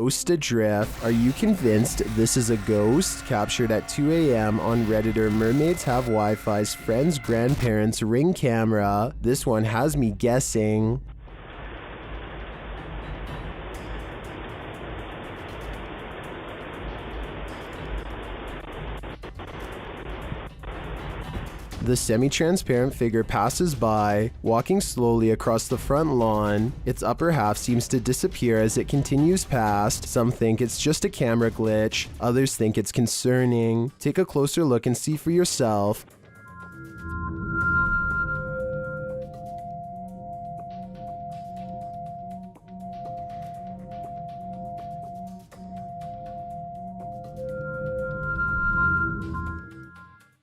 Ghost adrift. Are you convinced this is a ghost? Captured at 2 a.m. on Redditor. Mermaids have Wi-Fi's friend's grandparents' ring camera. This one has me guessing. The semi-transparent figure passes by, walking slowly across the front lawn. Its upper half seems to disappear as it continues past. Some think it's just a camera glitch, others think it's concerning. Take a closer look and see for yourself.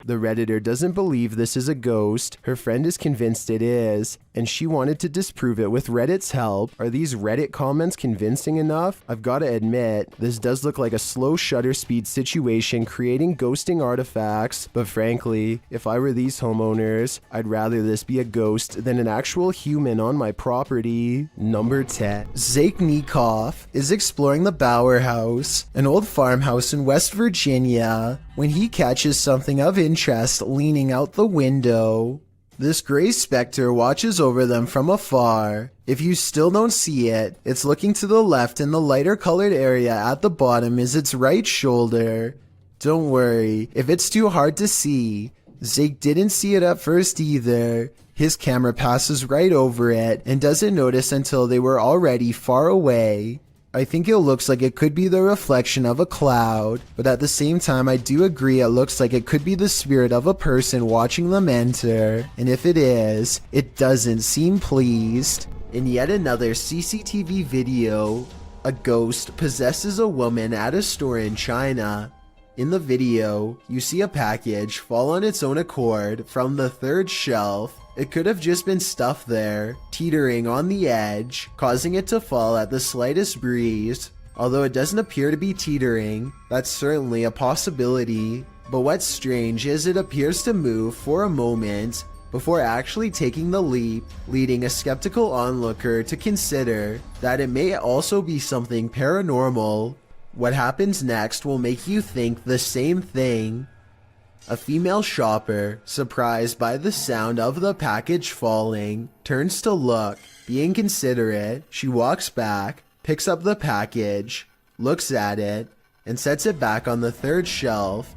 The Redditor doesn't believe this is a ghost. Her friend is convinced it is, and she wanted to disprove it with Reddit's help. Are these Reddit comments convincing enough? I've got to admit, this does look like a slow shutter speed situation creating ghosting artifacts, but frankly, if I were these homeowners, I'd rather this be a ghost than an actual human on my property. Number 10. Zaiknikov is exploring the Bower House, an old farmhouse in West Virginia, when he catches something of interest leaning out the window. This gray specter watches over them from afar. If you still don't see it, it's looking to the left and the lighter colored area at the bottom is its right shoulder. Don't worry, if it's too hard to see. Zake didn't see it at first either. His camera passes right over it and doesn't notice until they were already far away. I think it looks like it could be the reflection of a cloud, but at the same time I do agree it looks like it could be the spirit of a person watching them enter, and if it is, it doesn't seem pleased. In yet another CCTV video, a ghost possesses a woman at a store in China. In the video, you see a package fall on its own accord from the third shelf. It could have just been stuff there, teetering on the edge, causing it to fall at the slightest breeze. Although it doesn't appear to be teetering, that's certainly a possibility. But what's strange is it appears to move for a moment before actually taking the leap, leading a skeptical onlooker to consider that it may also be something paranormal. What happens next will make you think the same thing. A female shopper, surprised by the sound of the package falling, turns to look. Being considerate, she walks back, picks up the package, looks at it, and sets it back on the third shelf.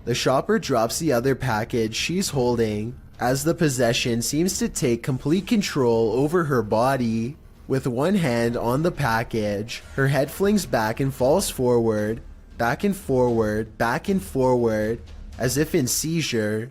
The shopper drops the other package she's holding, as the possession seems to take complete control over her body. With one hand on the package, her head flings back and falls forward, back and forward, back and forward, as if in seizure.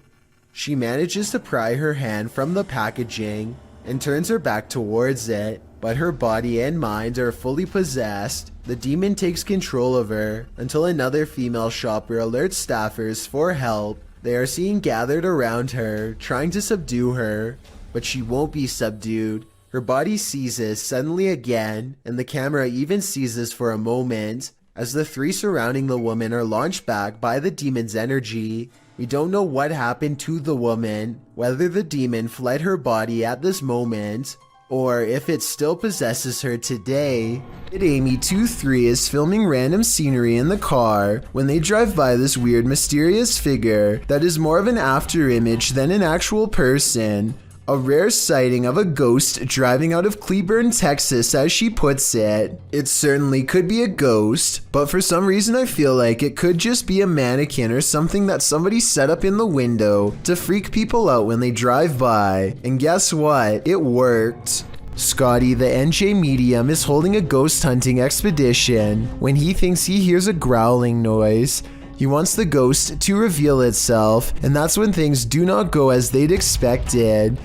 She manages to pry her hand from the packaging and turns her back towards it, but her body and mind are fully possessed. The demon takes control of her until another female shopper alerts staffers for help. They are seen gathered around her, trying to subdue her, but she won't be subdued. Her body seizes suddenly again, and the camera even seizes for a moment, as the three surrounding the woman are launched back by the demon's energy. We don't know what happened to the woman, whether the demon fled her body at this moment, or if it still possesses her today. Amy23 is filming random scenery in the car when they drive by this weird mysterious figure that is more of an after image than an actual person. A rare sighting of a ghost driving out of Cleburne, Texas, as she puts it. It certainly could be a ghost, but for some reason I feel like it could just be a mannequin or something that somebody set up in the window to freak people out when they drive by. And guess what? It worked. Scotty, the NJ medium, is holding a ghost hunting expedition when he thinks he hears a growling noise. He wants the ghost to reveal itself, and that's when things do not go as they'd expected.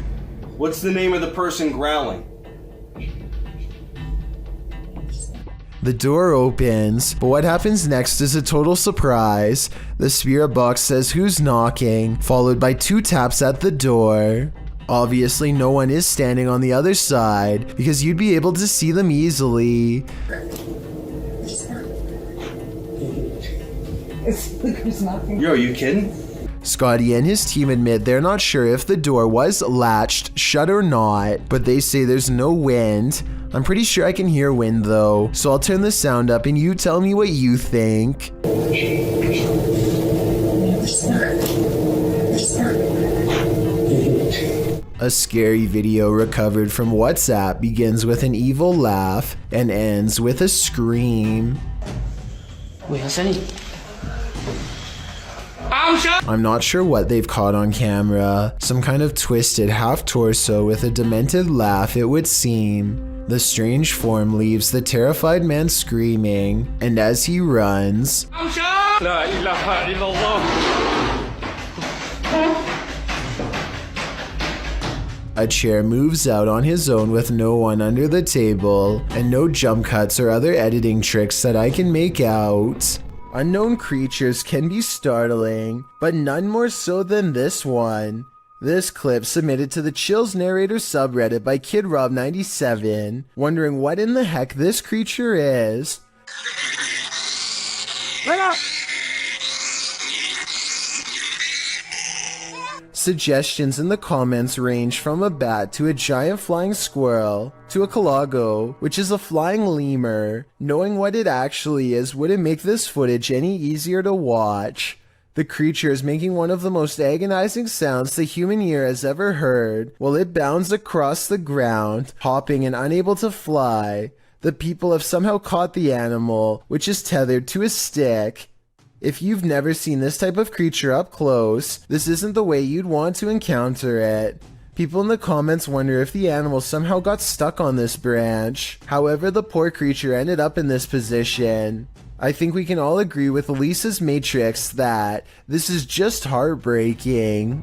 What's the name of the person growling? The door opens, but what happens next is a total surprise. The spirit box says who's knocking, followed by 2 taps at the door. Obviously, no one is standing on the other side, because you'd be able to see them easily. Yo, are you kidding? Scotty and his team admit they're not sure if the door was latched shut or not, but they say there's no wind. I'm pretty sure I can hear wind though, so I'll turn the sound up and you tell me what you think. A scary video recovered from WhatsApp begins with an evil laugh and ends with a scream. I'm not sure what they've caught on camera. Some kind of twisted half-torso with a demented laugh, it would seem. The strange form leaves the terrified man screaming, and as he runs, a chair moves out on his own with no one under the table, and no jump cuts or other editing tricks that I can make out. Unknown creatures can be startling, but none more so than this one. This clip submitted to the Chills Narrator subreddit by KidRob97, wondering what in the heck this creature is. Suggestions in the comments range from a bat to a giant flying squirrel to a calago, which is a flying lemur. Knowing what it actually is wouldn't make this footage any easier to watch. The creature is making one of the most agonizing sounds the human ear has ever heard while it bounds across the ground, hopping and unable to fly. The people have somehow caught the animal, which is tethered to a stick. If you've never seen this type of creature up close, this isn't the way you'd want to encounter it. People in the comments wonder if the animal somehow got stuck on this branch. However, the poor creature ended up in this position. I think we can all agree with Lisa's Matrix that this is just heartbreaking.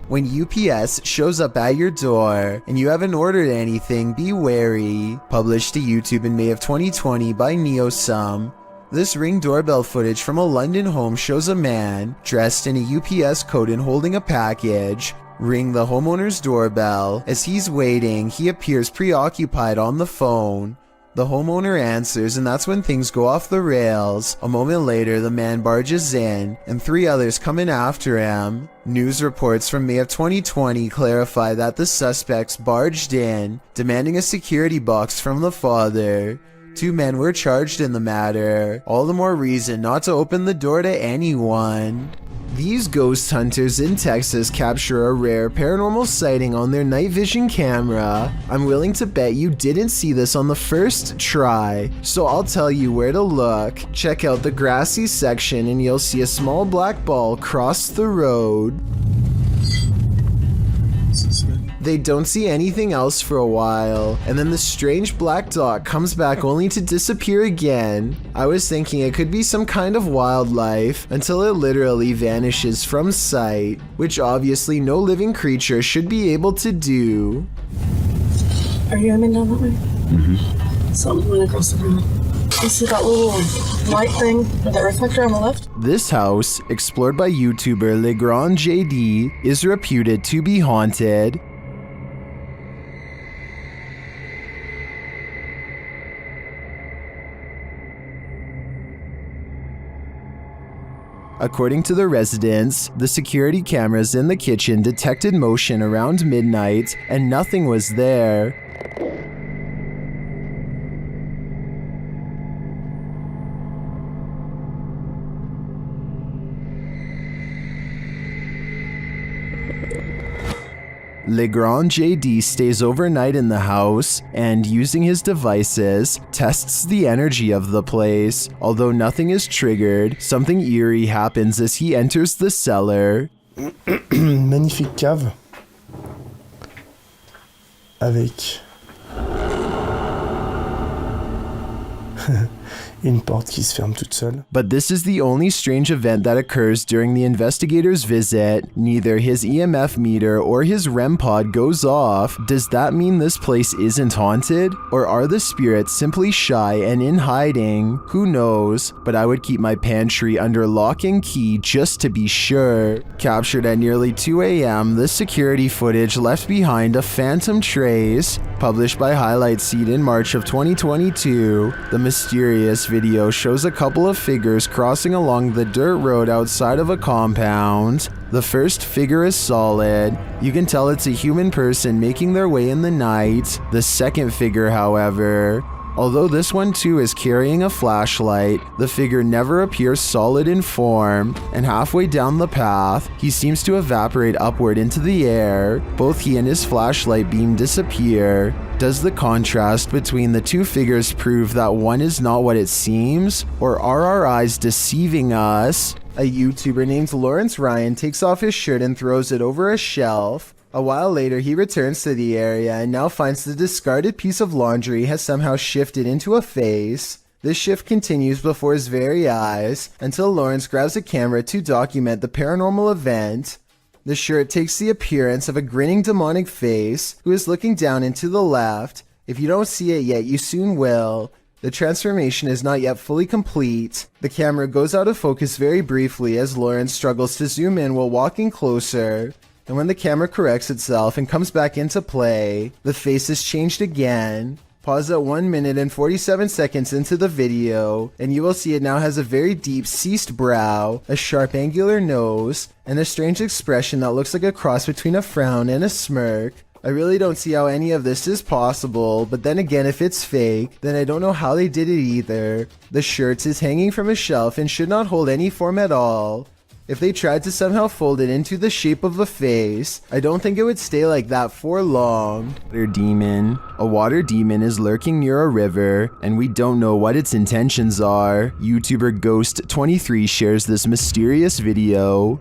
When UPS shows up at your door and you haven't ordered anything, be wary. Published to YouTube in May of 2020 by NeoSum. This Ring doorbell footage from a London home shows a man dressed in a UPS coat and holding a package ring the homeowner's doorbell. As he's waiting, he appears preoccupied on the phone. The homeowner answers, and that's when things go off the rails. A moment later, the man barges in, and 3 others come in after him. News reports from May of 2020 clarify that the suspects barged in, demanding a security box from the father. 2 men were charged in the matter. All the more reason not to open the door to anyone. These ghost hunters in Texas capture a rare paranormal sighting on their night vision camera. I'm willing to bet you didn't see this on the first try, so I'll tell you where to look. Check out the grassy section and you'll see a small black ball cross the road. They don't see anything else for a while, and then the strange black dot comes back only to disappear again. I was thinking it could be some kind of wildlife until it literally vanishes from sight, which obviously no living creature should be able to do. Are you aiming down that way? Mm-hmm. Something went across the road. You see that little light thing with that reflector on the left? This house, explored by YouTuber Legrand JD, is reputed to be haunted. According to the residents, the security cameras in the kitchen detected motion around midnight and nothing was there. Legrand JD stays overnight in the house and, using his devices, tests the energy of the place. Although nothing is triggered, something eerie happens as he enters the cellar. Magnifique cave avec une porte qui se ferme toute seule. But this is the only strange event that occurs during the investigator's visit. Neither his EMF meter or his REM pod goes off. Does that mean this place isn't haunted? Or are the spirits simply shy and in hiding? Who knows? But I would keep my pantry under lock and key just to be sure. Captured at nearly 2 a.m., this security footage left behind a phantom trace. Published by Highlight Seed in March of 2022, the mysterious mysterious video shows a couple of figures crossing along the dirt road outside of a compound. The first figure is solid. You can tell it's a human person making their way in the night. The second figure, however, although this one too is carrying a flashlight, the figure never appears solid in form, and halfway down the path, he seems to evaporate upward into the air. Both he and his flashlight beam disappear. Does the contrast between the two figures prove that one is not what it seems, or are our eyes deceiving us? A YouTuber named Lawrence Ryan takes off his shirt and throws it over a shelf. A while later, he returns to the area and now finds the discarded piece of laundry has somehow shifted into a face. This shift continues before his very eyes until Lawrence grabs a camera to document the paranormal event. The shirt takes the appearance of a grinning demonic face who is looking down and to the left. If you don't see it yet, you soon will. The transformation is not yet fully complete. The camera goes out of focus very briefly as Lawrence struggles to zoom in while walking closer. And when the camera corrects itself and comes back into play, the face is changed again. Pause at 1 minute and 47 seconds into the video, and you will see it now has a very deep, ceased brow, a sharp angular nose, and a strange expression that looks like a cross between a frown and a smirk. I really don't see how any of this is possible, but then again, if it's fake, then I don't know how they did it either. The shirt is hanging from a shelf and should not hold any form at all. If they tried to somehow fold it into the shape of a face, I don't think it would stay like that for long. Water demon. A water demon is lurking near a river, and we don't know what its intentions are. YouTuber Ghost23 shares this mysterious video.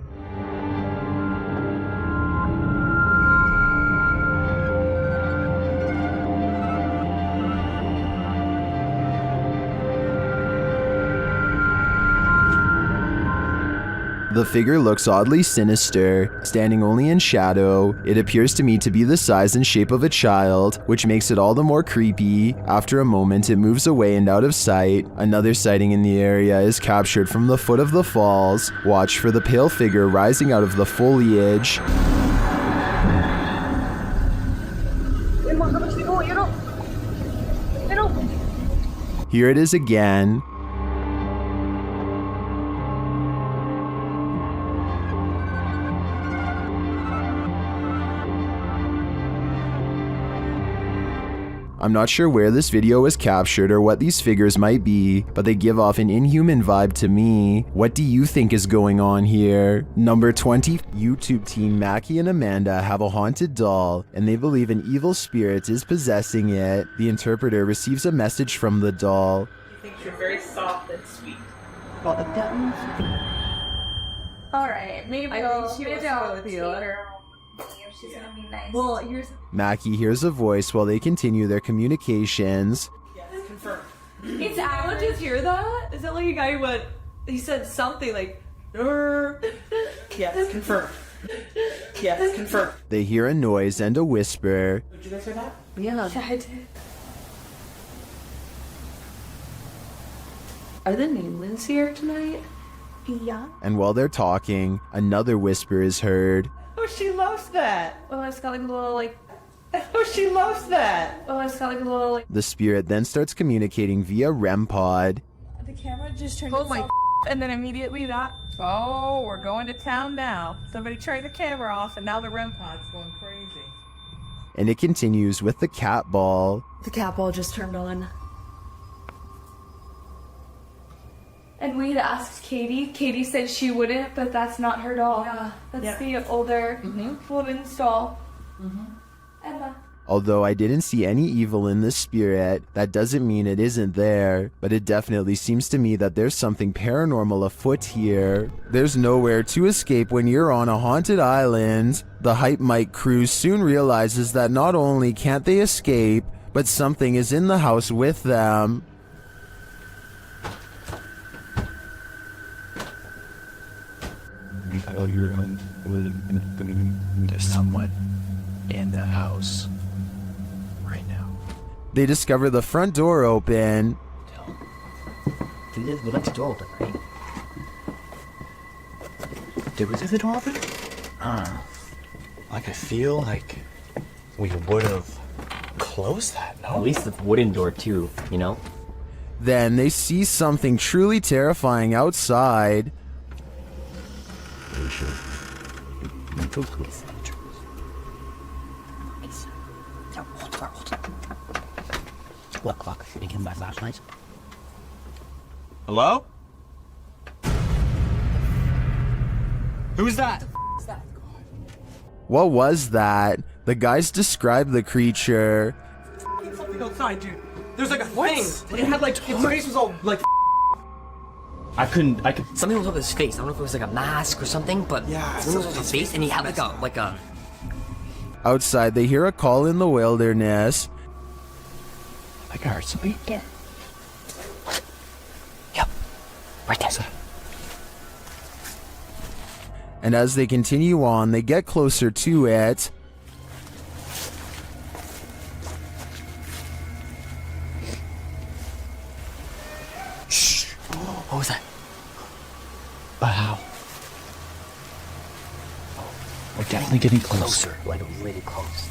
The figure looks oddly sinister, standing only in shadow. It appears to me to be the size and shape of a child, which makes it all the more creepy. After a moment, it moves away and out of sight. Another sighting in the area is captured from the foot of the falls. Watch for the pale figure rising out of the foliage. Here it is again. I'm not sure where this video was captured or what these figures might be, but they give off an inhuman vibe to me. What do you think is going on here? Number 20. YouTube team Mackie and Amanda have a haunted doll, and they believe an evil spirit is possessing it. The interpreter receives a message from the doll. He thinks you're very soft and sweet. Got the buttons. Alright, maybe I'll she maybe was I'll with take you. her home with me if she's gonna be nice. Well, here's... Mackie hears a voice while they continue their communications. Yes, confirmed. It's Anyone just hear that? Is that like a guy who went... He said something like... Yes, confirmed. Yes, confirmed. They hear a noise and a whisper. Did you guys hear that? Yeah. Yeah, I did. Are the Newlands here tonight? Yeah. And while they're talking, another whisper is heard. Oh, she loves that. Oh, it's got like a little like. Oh, she loves that. Oh, it's got like a little like. The spirit then starts communicating via REM pod. The camera just turned. Oh my. And then immediately that. Oh, we're going to town now. Somebody turned the camera off and now the REM pod's going crazy. And it continues with the cat ball. The cat ball just turned on. And we had asked Katie. Katie said she wouldn't, but that's not her doll. Yeah. That's the older woman's doll. Emma. Although I didn't see any evil in this spirit, that doesn't mean it isn't there, but it definitely seems to me that there's something paranormal afoot here. There's nowhere to escape when you're on a haunted island. The Hype Mike crew soon realizes that not only can't they escape, but something is in the house with them. There's someone in the house right now. They discover the front door open. We left the door open, right? Did we leave the door open? Like I feel like we would have closed that, no? At least the wooden door too, you know? Then they see something truly terrifying outside. Look, we can buy flashlights. Hello? Who's that? What was that? The guys described the creature. Something outside, dude. There's like a thing. It had like, its face was all like. I could. Something was over his face. I don't know if it was like a mask or something, but Yeah, something was over his face, and he had like a. Outside, they hear a call in the wilderness. I heard something. Yeah. Yep. Right there. And as they continue on, they get closer to it. Shh. What was that? Wow. We're definitely getting closer. Like really close.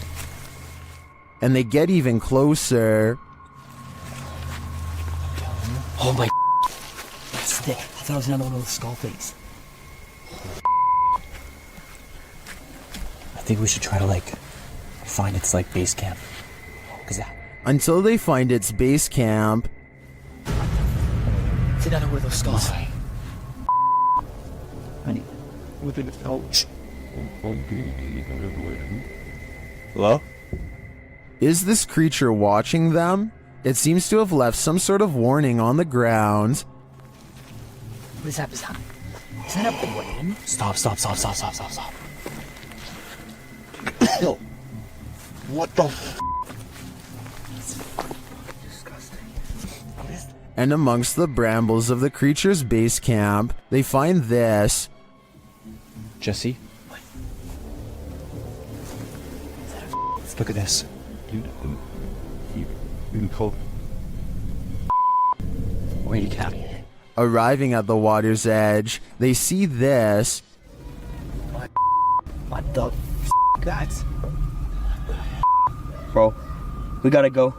And they get even closer. Oh my. That's thick. I thought it was another one of those skull face. I think we should try to like find its like base camp. Cause that. Until they find its base camp. It's another one of those skulls. Honey. Within it. Oh. Shh. Hello? Is this creature watching them? It seems to have left some sort of warning on the ground. What is that? Is that a brain? Stop. Yo. What the f? Disgusting. And amongst the brambles of the creature's base camp, they find this. Jesse? Look at this. You can call. Where you cat? Arriving at the water's edge, they see this. What the f? That's. Bro, we gotta go.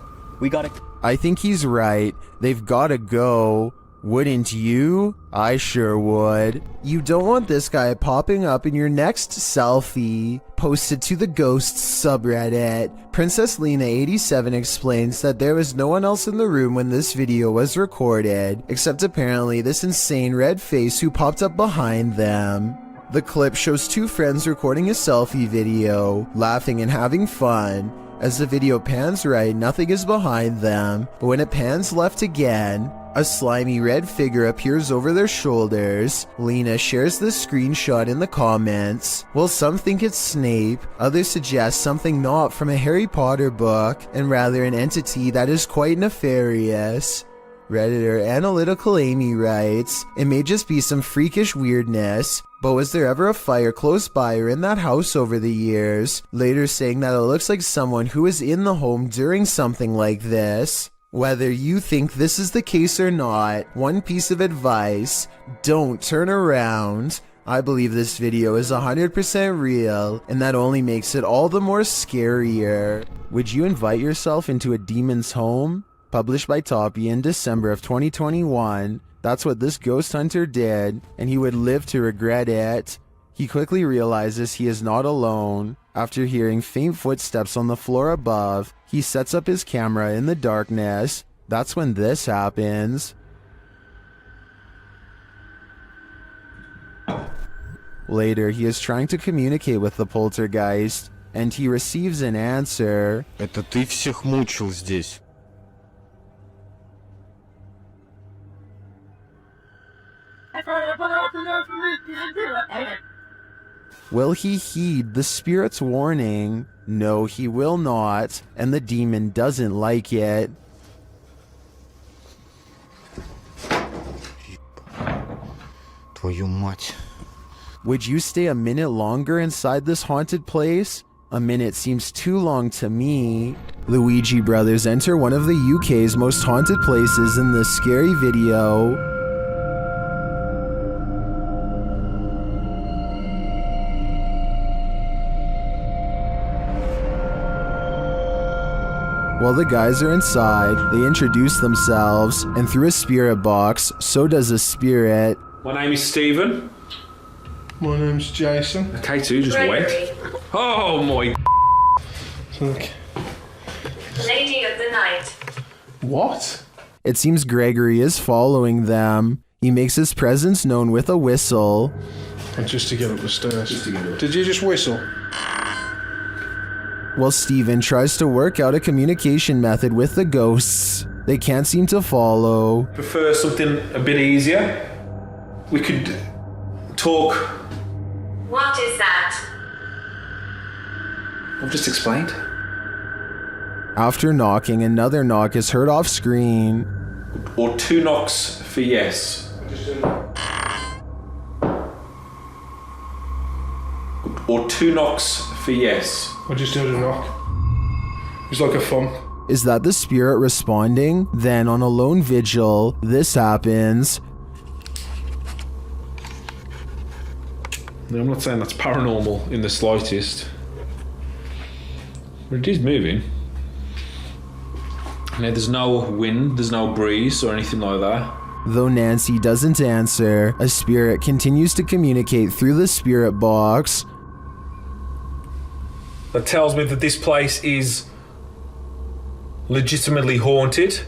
I think he's right. They've gotta go. Wouldn't you? I sure would. You don't want this guy popping up in your next selfie. Posted to the Ghosts subreddit, Princess Lena87 explains that there was no one else in the room when this video was recorded, except apparently this insane red face who popped up behind them. The clip shows two friends recording a selfie video, laughing and having fun. As the video pans right, nothing is behind them, but when it pans left again, a slimy red figure appears over their shoulders. Lena shares the screenshot in the comments. While some think it's Snape, others suggest something not from a Harry Potter book, and rather an entity that is quite nefarious. Redditor Analytical Amy writes, it may just be some freakish weirdness, but was there ever a fire close by or in that house over the years? Later saying that it looks like someone who was in the home during something like this. Whether you think this is the case or not, one piece of advice, don't turn around. I believe this video is 100% real, and that only makes it all the more scarier. Would you invite yourself into a demon's home? Published by Toppy in December of 2021. That's what this ghost hunter did, and he would live to regret it. He quickly realizes he is not alone. After hearing faint footsteps on the floor above, he sets up his camera in the darkness. That's when this happens. Later, he is trying to communicate with the poltergeist, and he receives an answer. Это ты всех мучил здесь. Will he heed the spirit's warning? No, he will not, and the demon doesn't like it. Твою мать. Would you stay a minute longer inside this haunted place? A minute seems too long to me. The Ouija brothers enter one of the UK's most haunted places in this scary video. While the guys are inside, they introduce themselves, and through a spirit box, so does a spirit. My name is Stephen. My name's Jason. Okay, too, just wait. Oh my. Look. Lady of the night. What? It seems Gregory is following them. He makes his presence known with a whistle. And just to get up the stairs. Did you just whistle? While Steven tries to work out a communication method with the ghosts, they can't seem to follow. Prefer something a bit easier? We could talk. What is that? I've just explained. After knocking, another knock is heard off screen. Or 2 knocks for yes. Or 2 knocks for yes. I just heard a knock. It's like a thump. Is that the spirit responding? Then on a lone vigil, this happens. No, I'm not saying that's paranormal in the slightest. But it is moving. Now there's no wind, there's no breeze or anything like that. Though Nancy doesn't answer, a spirit continues to communicate through the spirit box. That tells me that this place is legitimately haunted.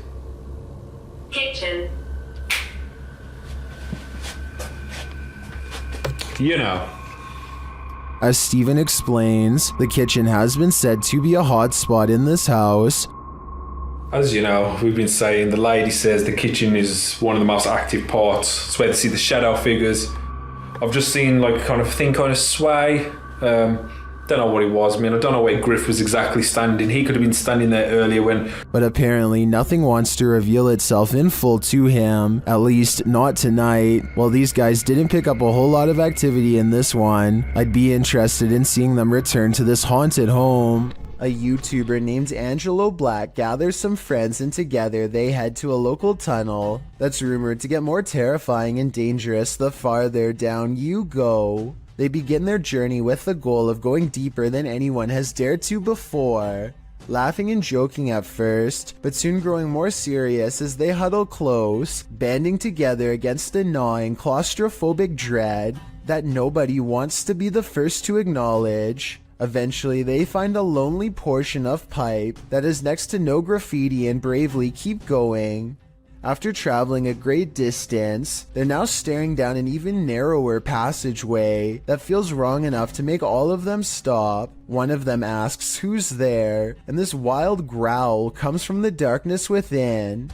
Kitchen. You know. As Steven explains, the kitchen has been said to be a hot spot in this house. As you know, we've been saying, the lady says the kitchen is one of the most active parts. It's where they see the shadow figures. I've just seen like kind of sway. Don't know what it was. I mean, I don't know where Griff was exactly standing. He could have been standing there earlier when... But apparently nothing wants to reveal itself in full to him, at least not tonight. While these guys didn't pick up a whole lot of activity in this one, I'd be interested in seeing them return to this haunted home. A YouTuber named Angelo Black gathers some friends and together they head to a local tunnel that's rumored to get more terrifying and dangerous the farther down you go. They begin their journey with the goal of going deeper than anyone has dared to before. Laughing and joking at first, but soon growing more serious as they huddle close, banding together against the gnawing claustrophobic dread that nobody wants to be the first to acknowledge. Eventually, they find a lonely portion of pipe that is next to no graffiti and bravely keep going. After traveling a great distance, they're now staring down an even narrower passageway that feels wrong enough to make all of them stop. One of them asks who's there, and this wild growl comes from the darkness within.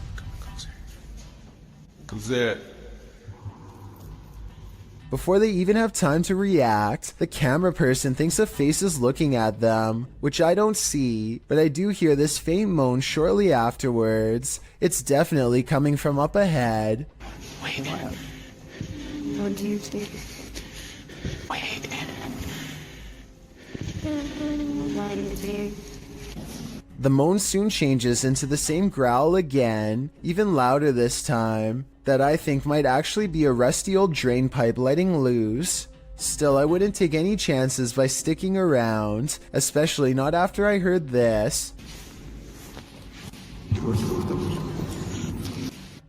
Who's there? Before they even have time to react, the camera person thinks a face is looking at them, which I don't see, but I do hear this faint moan shortly afterwards. It's definitely coming from up ahead. Wait. What do you see? Wait. The moan soon changes into the same growl again, even louder this time, that I think might actually be a rusty old drain pipe letting loose. Still, I wouldn't take any chances by sticking around, especially not after I heard this.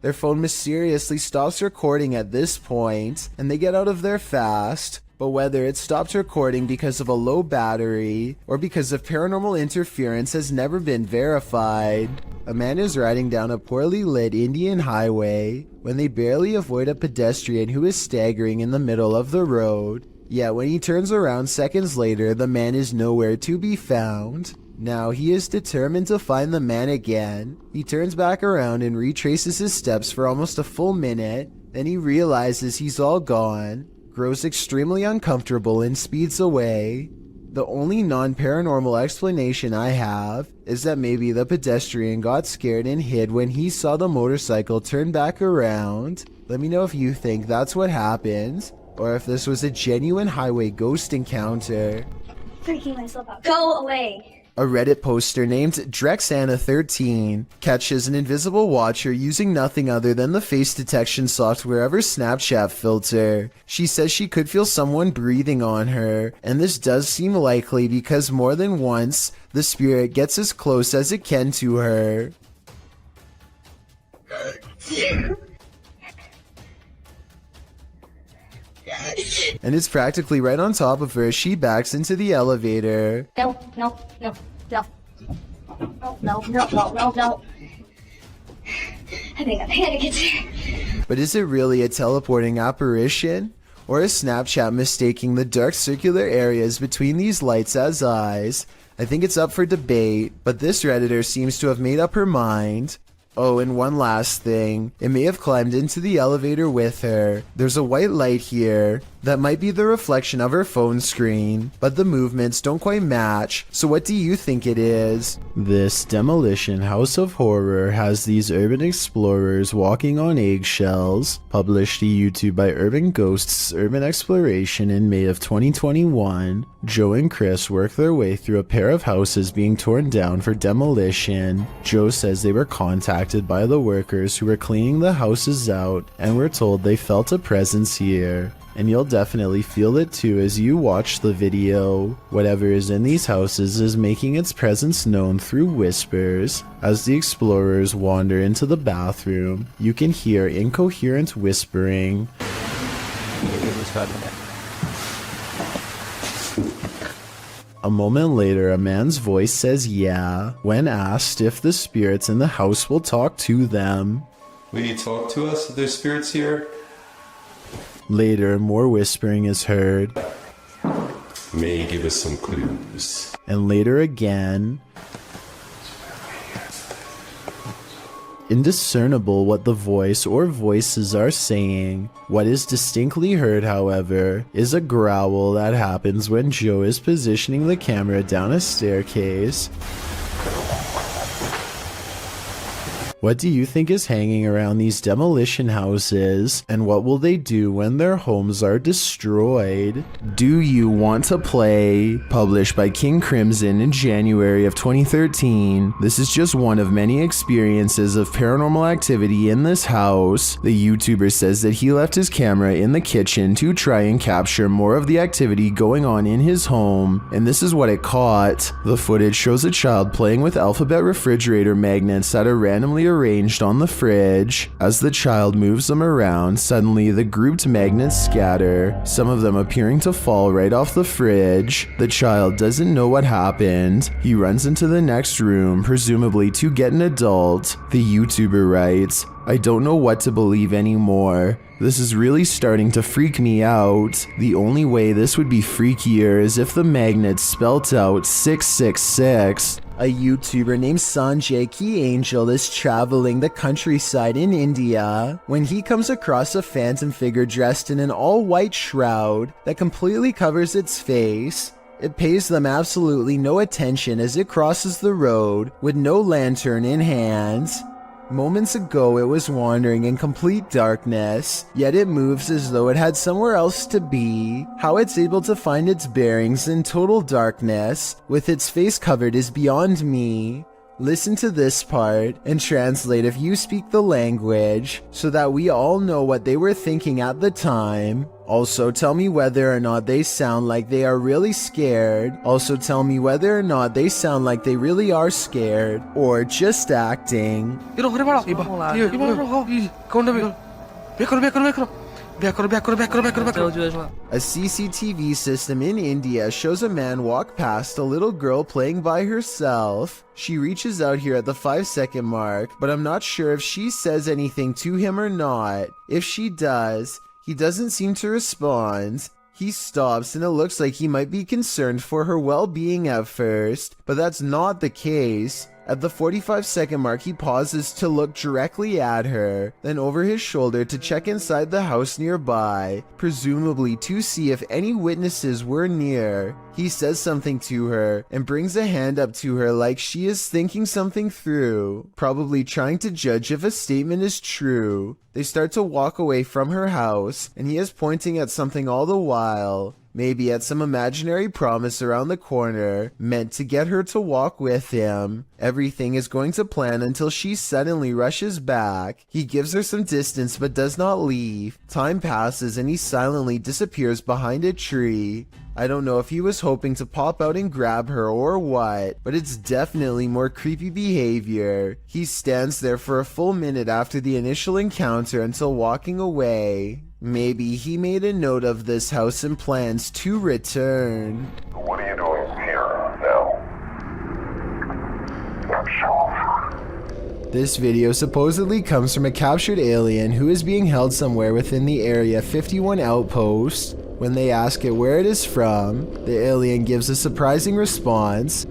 Their phone mysteriously stops recording at this point, and they get out of there fast. But whether it stopped recording because of a low battery or because of paranormal interference has never been verified. A man is riding down a poorly lit Indian highway when they barely avoid a pedestrian who is staggering in the middle of the road. Yet when he turns around seconds later, the man is nowhere to be found. Now he is determined to find the man again. He turns back around and retraces his steps for almost a full minute. Then he realizes he's all gone, grows extremely uncomfortable and speeds away. The only non-paranormal explanation I have is that maybe the pedestrian got scared and hid when he saw the motorcycle turn back around. Let me know if you think that's what happened, or if this was a genuine highway ghost encounter. Freaking myself out. Go away. A Reddit poster named Drexana13 catches an invisible watcher using nothing other than the face detection software of her Snapchat filter. She says she could feel someone breathing on her, and this does seem likely because more than once, the spirit gets as close as it can to her. And it's practically right on top of her as she backs into the elevator. No. No. I think I'm panicking. But is it really a teleporting apparition? Or is Snapchat mistaking the dark circular areas between these lights as eyes? I think it's up for debate, but this Redditor seems to have made up her mind. Oh, and one last thing. It may have climbed into the elevator with her. There's a white light here that might be the reflection of her phone screen, but the movements don't quite match. So what do you think it is? This Demolition House of Horror has these urban explorers walking on eggshells, published to YouTube by Urban Ghosts Urban Exploration in May of 2021. Joe and Chris work their way through a pair of houses being torn down for demolition. Joe says they were contacted by the workers who were cleaning the houses out and were told they felt a presence here. And you'll definitely feel it too as you watch the video. Whatever is in these houses is making its presence known through whispers. As the explorers wander into the bathroom, you can hear incoherent whispering. A moment later, a man's voice says yeah, when asked if the spirits in the house will talk to them. Will you talk to us if there's spirits here? Later, more whispering is heard. May you give us some clues. And later again. Indiscernible what the voice or voices are saying. What is distinctly heard, however, is a growl that happens when Joe is positioning the camera down a staircase. What do you think is hanging around these demolition houses, and what will they do when their homes are destroyed? Do you want to play? Published by King Crimson in January of 2013. This is just one of many experiences of paranormal activity in this house. The YouTuber says that he left his camera in the kitchen to try and capture more of the activity going on in his home, and this is what it caught. The footage shows a child playing with alphabet refrigerator magnets that are randomly arranged on the fridge. As the child moves them around, suddenly the grouped magnets scatter, some of them appearing to fall right off the fridge. The child doesn't know what happened. He runs into the next room, presumably to get an adult. The YouTuber writes, "I don't know what to believe anymore. This is really starting to freak me out. The only way this would be freakier is if the magnets spelt out 666. A YouTuber named Sanjay Key Angel is traveling the countryside in India when he comes across a phantom figure dressed in an all-white shroud that completely covers its face. It pays them absolutely no attention as it crosses the road with no lantern in hand. Moments ago it was wandering in complete darkness, yet it moves as though it had somewhere else to be. How it's able to find its bearings in total darkness, with its face covered, is beyond me. Listen to this part and translate if you speak the language, so that we all know what they were thinking at the time. Also tell me whether or not they sound like they are really scared. Also tell me whether or not they sound like they really are scared, or just acting. A CCTV system in India shows a man walk past a little girl playing by herself. She reaches out here at the 5-second mark, but I'm not sure if she says anything to him or not. If she does, he doesn't seem to respond. He stops and it looks like he might be concerned for her well-being at first, but that's not the case. At the 45-second mark, he pauses to look directly at her, then over his shoulder to check inside the house nearby, presumably to see if any witnesses were near. He says something to her and brings a hand up to her like she is thinking something through, probably trying to judge if a statement is true. They start to walk away from her house, and he is pointing at something all the while. Maybe at some imaginary promise around the corner, meant to get her to walk with him. Everything is going to plan until she suddenly rushes back. He gives her some distance but does not leave. Time passes and he silently disappears behind a tree. I don't know if he was hoping to pop out and grab her or what, but it's definitely more creepy behavior. He stands there for a full minute after the initial encounter until walking away. Maybe he made a note of this house and plans to return. What are you doing here now? Show off. This video supposedly comes from a captured alien who is being held somewhere within the Area 51 outpost. When they ask it where it is from, the alien gives a surprising response.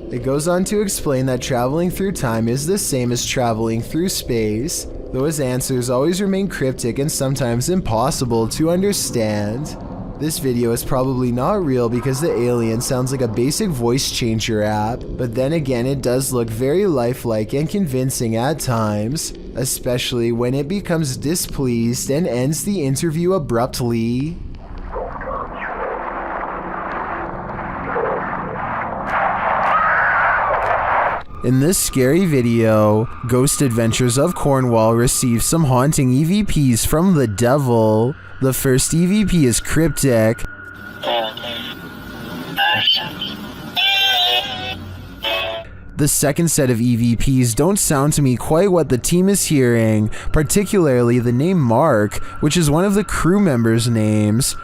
It goes on to explain that traveling through time is the same as traveling through space, though his answers always remain cryptic and sometimes impossible to understand. This video is probably not real because the alien sounds like a basic voice changer app, but then again it does look very lifelike and convincing at times, especially when it becomes displeased and ends the interview abruptly. In this scary video, Ghost Adventures of Cornwall receives some haunting EVPs from the devil. The first EVP is cryptic. The second set of EVPs don't sound to me quite what the team is hearing, particularly the name Mark, which is one of the crew members' names.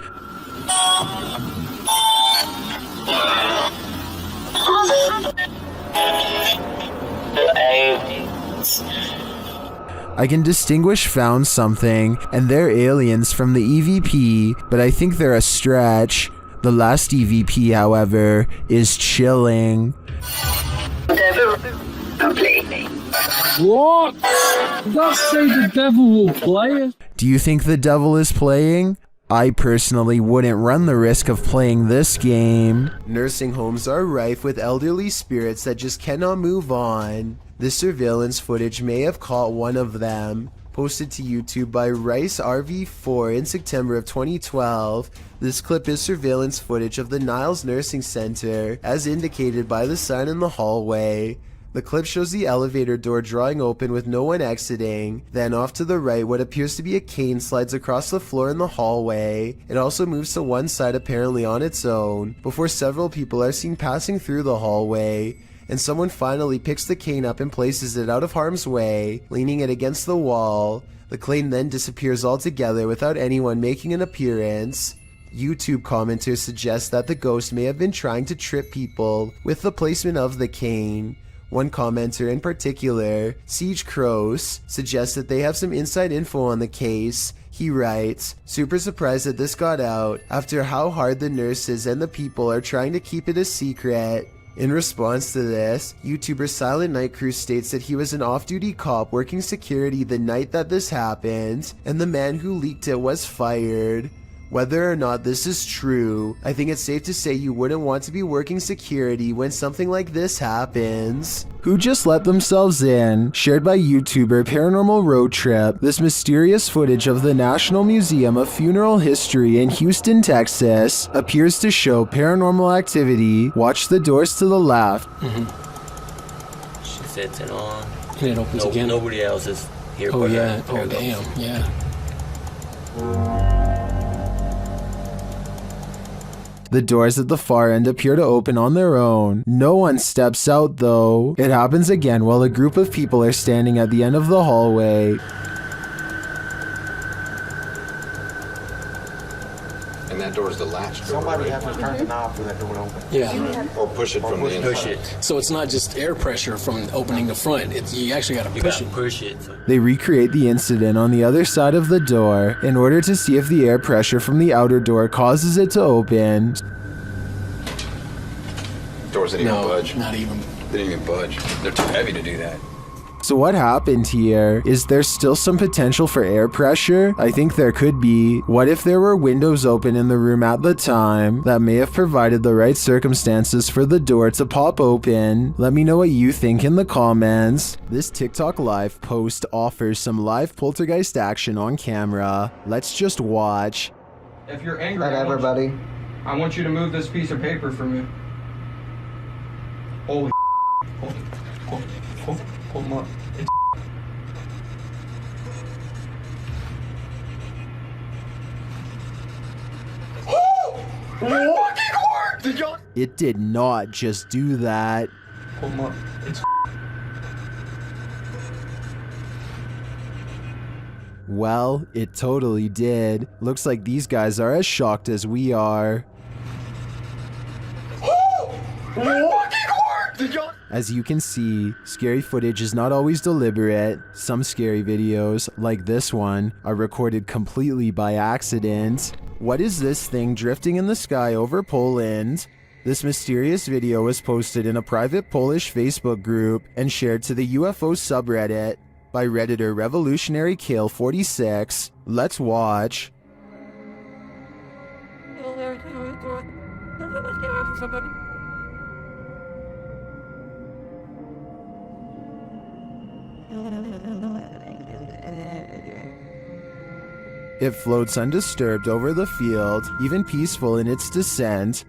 I can distinguish found something and they're aliens from the EVP, but I think they're a stretch. The last EVP, however, is chilling. What? Don't say the devil will play it. Do you think the devil is playing? I personally wouldn't run the risk of playing this game. Nursing homes are rife with elderly spirits that just cannot move on. This surveillance footage may have caught one of them. Posted to YouTube by Rice RV4 in September of 2012, this clip is surveillance footage of the Niles Nursing Center, as indicated by the sign in the hallway. The clip shows the elevator door drawing open with no one exiting. Then off to the right, what appears to be a cane slides across the floor in the hallway. It also moves to one side apparently on its own, before several people are seen passing through the hallway. And someone finally picks the cane up and places it out of harm's way, leaning it against the wall. The cane then disappears altogether without anyone making an appearance. YouTube commenters suggest that the ghost may have been trying to trip people with the placement of the cane. One commenter in particular, Siege Crows, suggests that they have some inside info on the case. He writes, "Super surprised that this got out after how hard the nurses and the people are trying to keep it a secret." In response to this, YouTuber Silent Night Crew states that he was an off-duty cop working security the night that this happened, and the man who leaked it was fired. Whether or not this is true, I think it's safe to say you wouldn't want to be working security when something like this happens. Who just let themselves in? Shared by YouTuber Paranormal Road Trip, this mysterious footage of the National Museum of Funeral History in Houston, Texas, appears to show paranormal activity. Watch the doors to the left. She sets it on. And it opens again. Nobody else is here. Oh yeah. Oh damn. Yeah. The doors at the far end appear to open on their own. No one steps out though. It happens again while a group of people are standing at the end of the hallway. And that door's the latch door. Somebody right? have to turn the knob for that door to open. Yeah. Or push it from the inside. Push it. So it's not just air pressure from opening the front. You actually got to push it. Push it. They recreate the incident on the other side of the door in order to see if the air pressure from the outer door causes it to open. Doors didn't even budge. Not even. They didn't even budge. They're too heavy to do that. So what happened here? Is there still some potential for air pressure? I think there could be. What if there were windows open in the room at the time that may have provided the right circumstances for the door to pop open? Let me know what you think in the comments. This TikTok live post offers some live poltergeist action on camera. Let's just watch. If you're angry, I want you to move this piece of paper for me. Holy hold on. It did not just do that. Hold on. Well, it totally did. Looks like these guys are as shocked as we are. As you can see, scary footage is not always deliberate. Some scary videos, like this one, are recorded completely by accident. What is this thing drifting in the sky over Poland? This mysterious video was posted in a private Polish Facebook group and shared to the UFO subreddit by Redditor Revolutionary Kale 46. Let's watch. It floats undisturbed over the field, even peaceful in its descent.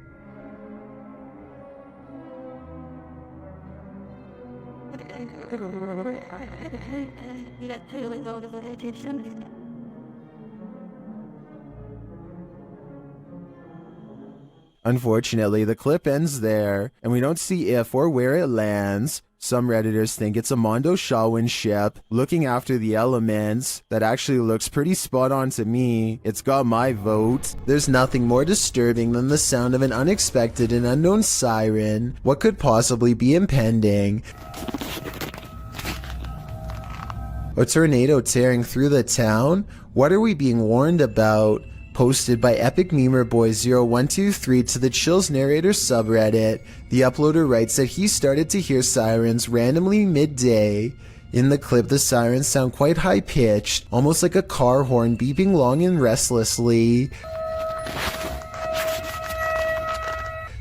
Unfortunately, the clip ends there, and we don't see if or where it lands. Some Redditors think it's a Mondo Shawin ship looking after the elements. That actually looks pretty spot on to me. It's got my vote. There's nothing more disturbing than the sound of an unexpected and unknown siren. What could possibly be impending? A tornado tearing through the town? What are we being warned about? Posted by Epic Memer Boy 0123 to the Chills Narrator subreddit. The uploader writes that he started to hear sirens randomly midday. In the clip, the sirens sound quite high-pitched, almost like a car horn beeping long and restlessly.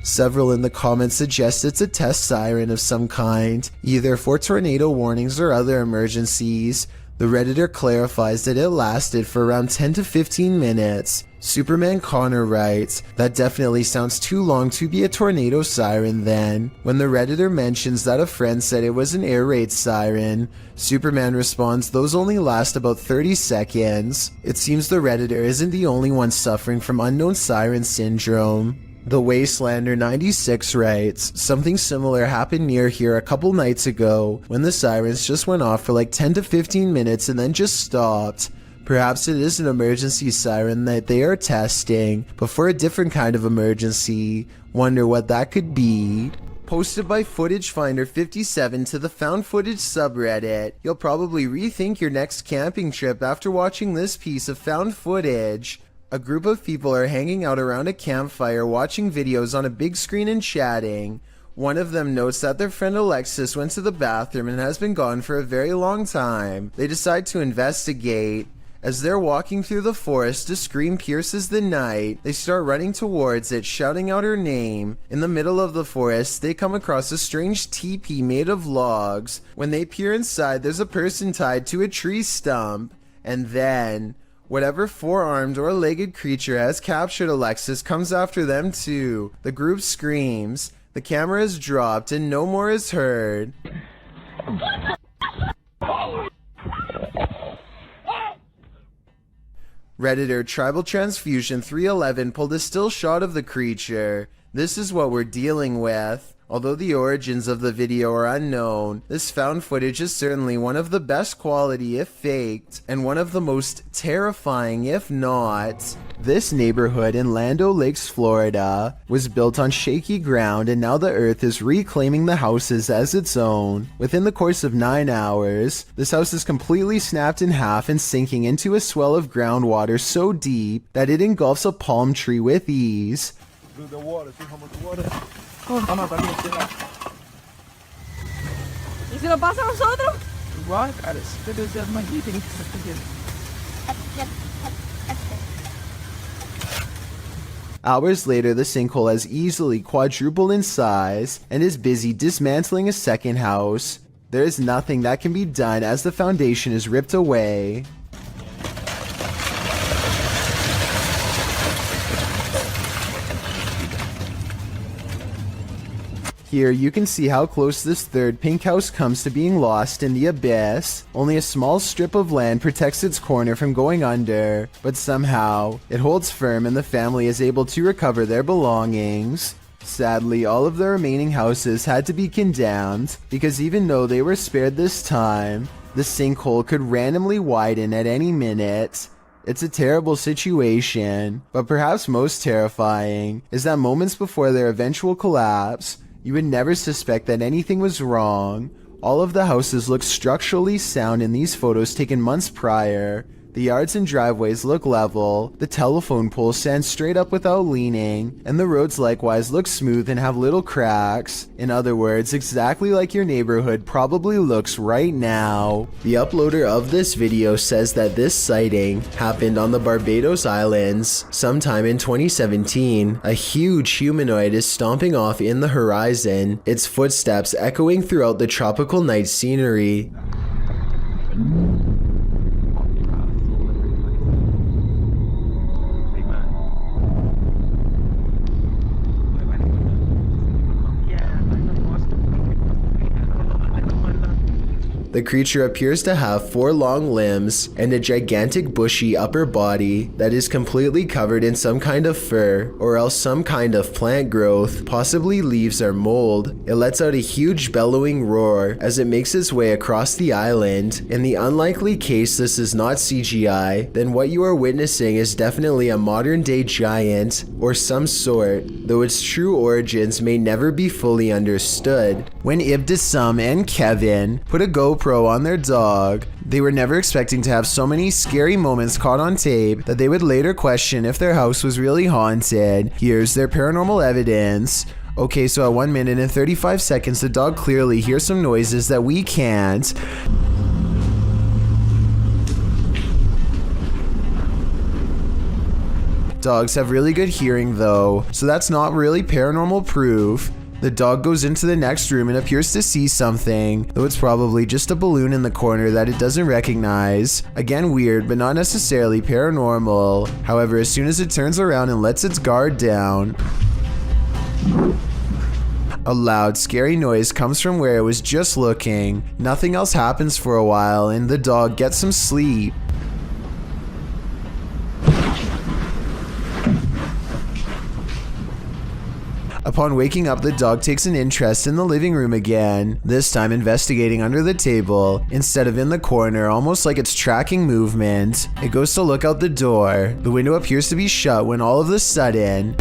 Several in the comments suggest it's a test siren of some kind, either for tornado warnings or other emergencies. The Redditor clarifies that it lasted for around 10 to 15 minutes. Superman Connor writes, that definitely sounds too long to be a tornado siren then. When the Redditor mentions that a friend said it was an air raid siren, Superman responds those only last about 30 seconds. It seems the Redditor isn't the only one suffering from unknown siren syndrome. The Wastelander 96 writes, something similar happened near here a couple nights ago when the sirens just went off for like 10 to 15 minutes and then just stopped. Perhaps it is an emergency siren that they are testing, but for a different kind of emergency. Wonder what that could be. Posted by Footage Finder 57 to the Found Footage subreddit. You'll probably rethink your next camping trip after watching this piece of found footage. A group of people are hanging out around a campfire watching videos on a big screen and chatting. One of them notes that their friend Alexis went to the bathroom and has been gone for a very long time. They decide to investigate. As they're walking through the forest, a scream pierces the night. They start running towards it, shouting out her name. In the middle of the forest, they come across a strange teepee made of logs. When they peer inside, there's a person tied to a tree stump. And then whatever four-armed or legged creature has captured Alexis comes after them too. The group screams. The camera is dropped and no more is heard. Redditor Tribal Transfusion 311 pulled a still shot of the creature. This is what we're dealing with. Although the origins of the video are unknown, this found footage is certainly one of the best quality if faked, and one of the most terrifying if not. This neighborhood in Land O'Lakes, Florida, was built on shaky ground and now the earth is reclaiming the houses as its own. Within the course of 9 hours, this house is completely snapped in half and sinking into a swell of groundwater so deep that it engulfs a palm tree with ease. Look at the water, see how much water? ¿Y si nos pasa a nosotros? rock at it. There's my heating. Hours later, the sinkhole has easily quadrupled in size and is busy dismantling a second house. There is nothing that can be done as the foundation is ripped away. Here you can see how close this third pink house comes to being lost in the abyss. Only a small strip of land protects its corner from going under, but somehow it holds firm and the family is able to recover their belongings. Sadly, all of the remaining houses had to be condemned because even though they were spared this time, the sinkhole could randomly widen at any minute. It's a terrible situation, but perhaps most terrifying is that moments before their eventual collapse, you would never suspect that anything was wrong. All of the houses look structurally sound in these photos taken months prior. The yards and driveways look level, the telephone poles stand straight up without leaning, and the roads likewise look smooth and have little cracks. In other words, exactly like your neighborhood probably looks right now. The uploader of this video says that this sighting happened on the Barbados Islands sometime in 2017. A huge humanoid is stomping off in the horizon, its footsteps echoing throughout the tropical night scenery. The creature appears to have 4 long limbs and a gigantic bushy upper body that is completely covered in some kind of fur or else some kind of plant growth, possibly leaves or mold. It lets out a huge bellowing roar as it makes its way across the island. In the unlikely case this is not CGI, then what you are witnessing is definitely a modern day giant or some sort, though its true origins may never be fully understood. When Ibtisam and Kevin put a GoPro on their dog, they were never expecting to have so many scary moments caught on tape that they would later question if their house was really haunted. Here's their paranormal evidence. Okay, so at 1 minute and 35 seconds, the dog clearly hears some noises that we can't. Dogs have really good hearing though, so that's not really paranormal proof. The dog goes into the next room and appears to see something, though it's probably just a balloon in the corner that it doesn't recognize. Again, weird, but not necessarily paranormal. However, as soon as it turns around and lets its guard down, a loud, scary noise comes from where it was just looking. Nothing else happens for a while, and the dog gets some sleep. Upon waking up, the dog takes an interest in the living room again, this time investigating under the table instead of in the corner, almost like it's tracking movement. It goes to look out the door. The window appears to be shut when all of a sudden,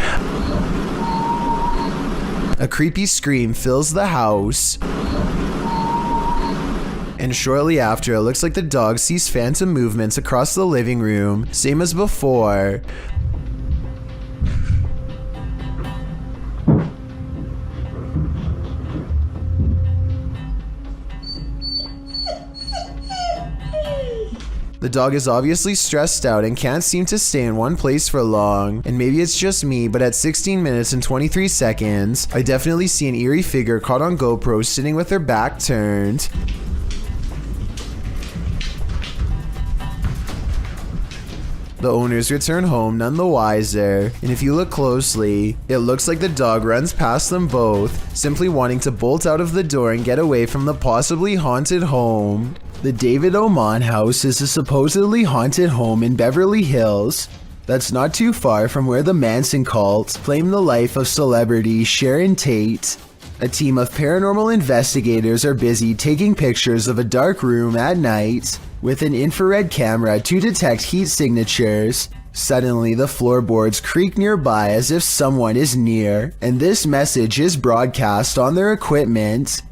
a creepy scream fills the house. And shortly after, it looks like the dog sees phantom movements across the living room, same as before. The dog is obviously stressed out and can't seem to stay in one place for long, and maybe it's just me, but at 16 minutes and 23 seconds, I definitely see an eerie figure caught on GoPro sitting with her back turned. The owners return home none the wiser, and if you look closely, it looks like the dog runs past them both, simply wanting to bolt out of the door and get away from the possibly haunted home. The David Oman house is a supposedly haunted home in Beverly Hills that's not too far from where the Manson cult claimed the life of celebrity Sharon Tate. A team of paranormal investigators are busy taking pictures of a dark room at night with an infrared camera to detect heat signatures. Suddenly, the floorboards creak nearby as if someone is near, and this message is broadcast on their equipment.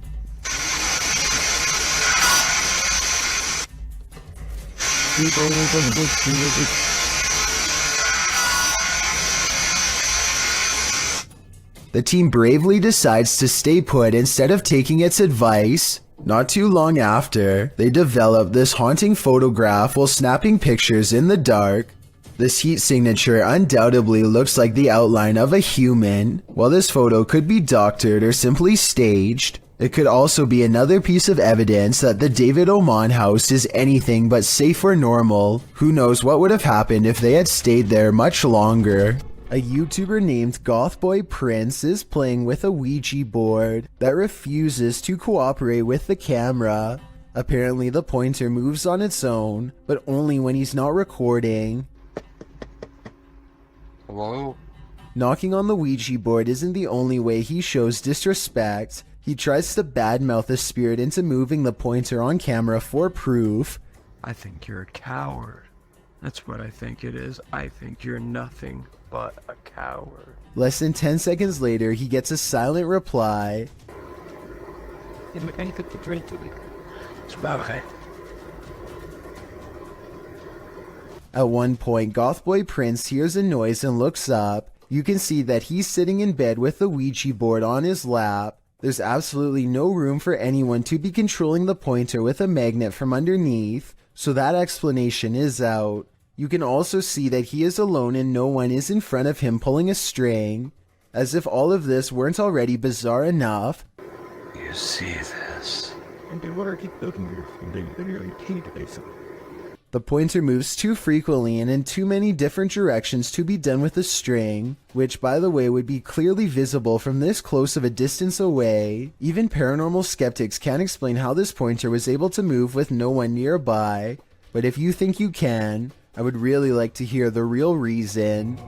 The team bravely decides to stay put instead of taking its advice. Not too long after, they developed this haunting photograph while snapping pictures in the dark. This heat signature undoubtedly looks like the outline of a human. While this photo could be doctored or simply staged, it could also be another piece of evidence that the David Oman house is anything but safe or normal. Who knows what would have happened if they had stayed there much longer. A YouTuber named Gothboy Prince is playing with a Ouija board that refuses to cooperate with the camera. Apparently the pointer moves on its own, but only when he's not recording. Hello? Knocking on the Ouija board isn't the only way he shows disrespect. He tries to badmouth the spirit into moving the pointer on camera for proof. I think you're a coward. That's what I think it is. I think you're nothing but a coward. Less than 10 seconds later, he gets a silent reply. At one point, Gothboy Prince hears a noise and looks up. You can see that he's sitting in bed with the Ouija board on his lap. There's absolutely no room for anyone to be controlling the pointer with a magnet from underneath, so that explanation is out. You can also see that he is alone and no one is in front of him pulling a string. As if all of this weren't already bizarre enough. You see this? The pointer moves too frequently and in too many different directions to be done with a string, which by the way would be clearly visible from this close of a distance away. Even paranormal skeptics can't explain how this pointer was able to move with no one nearby, but if you think you can, I would really like to hear the real reason.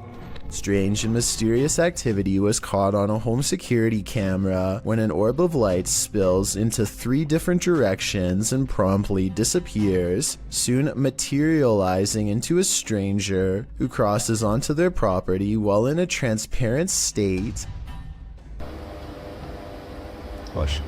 Strange and mysterious activity was caught on a home security camera when an orb of light spills into 3 different directions and promptly disappears, soon materializing into a stranger who crosses onto their property while in a transparent state. Hush.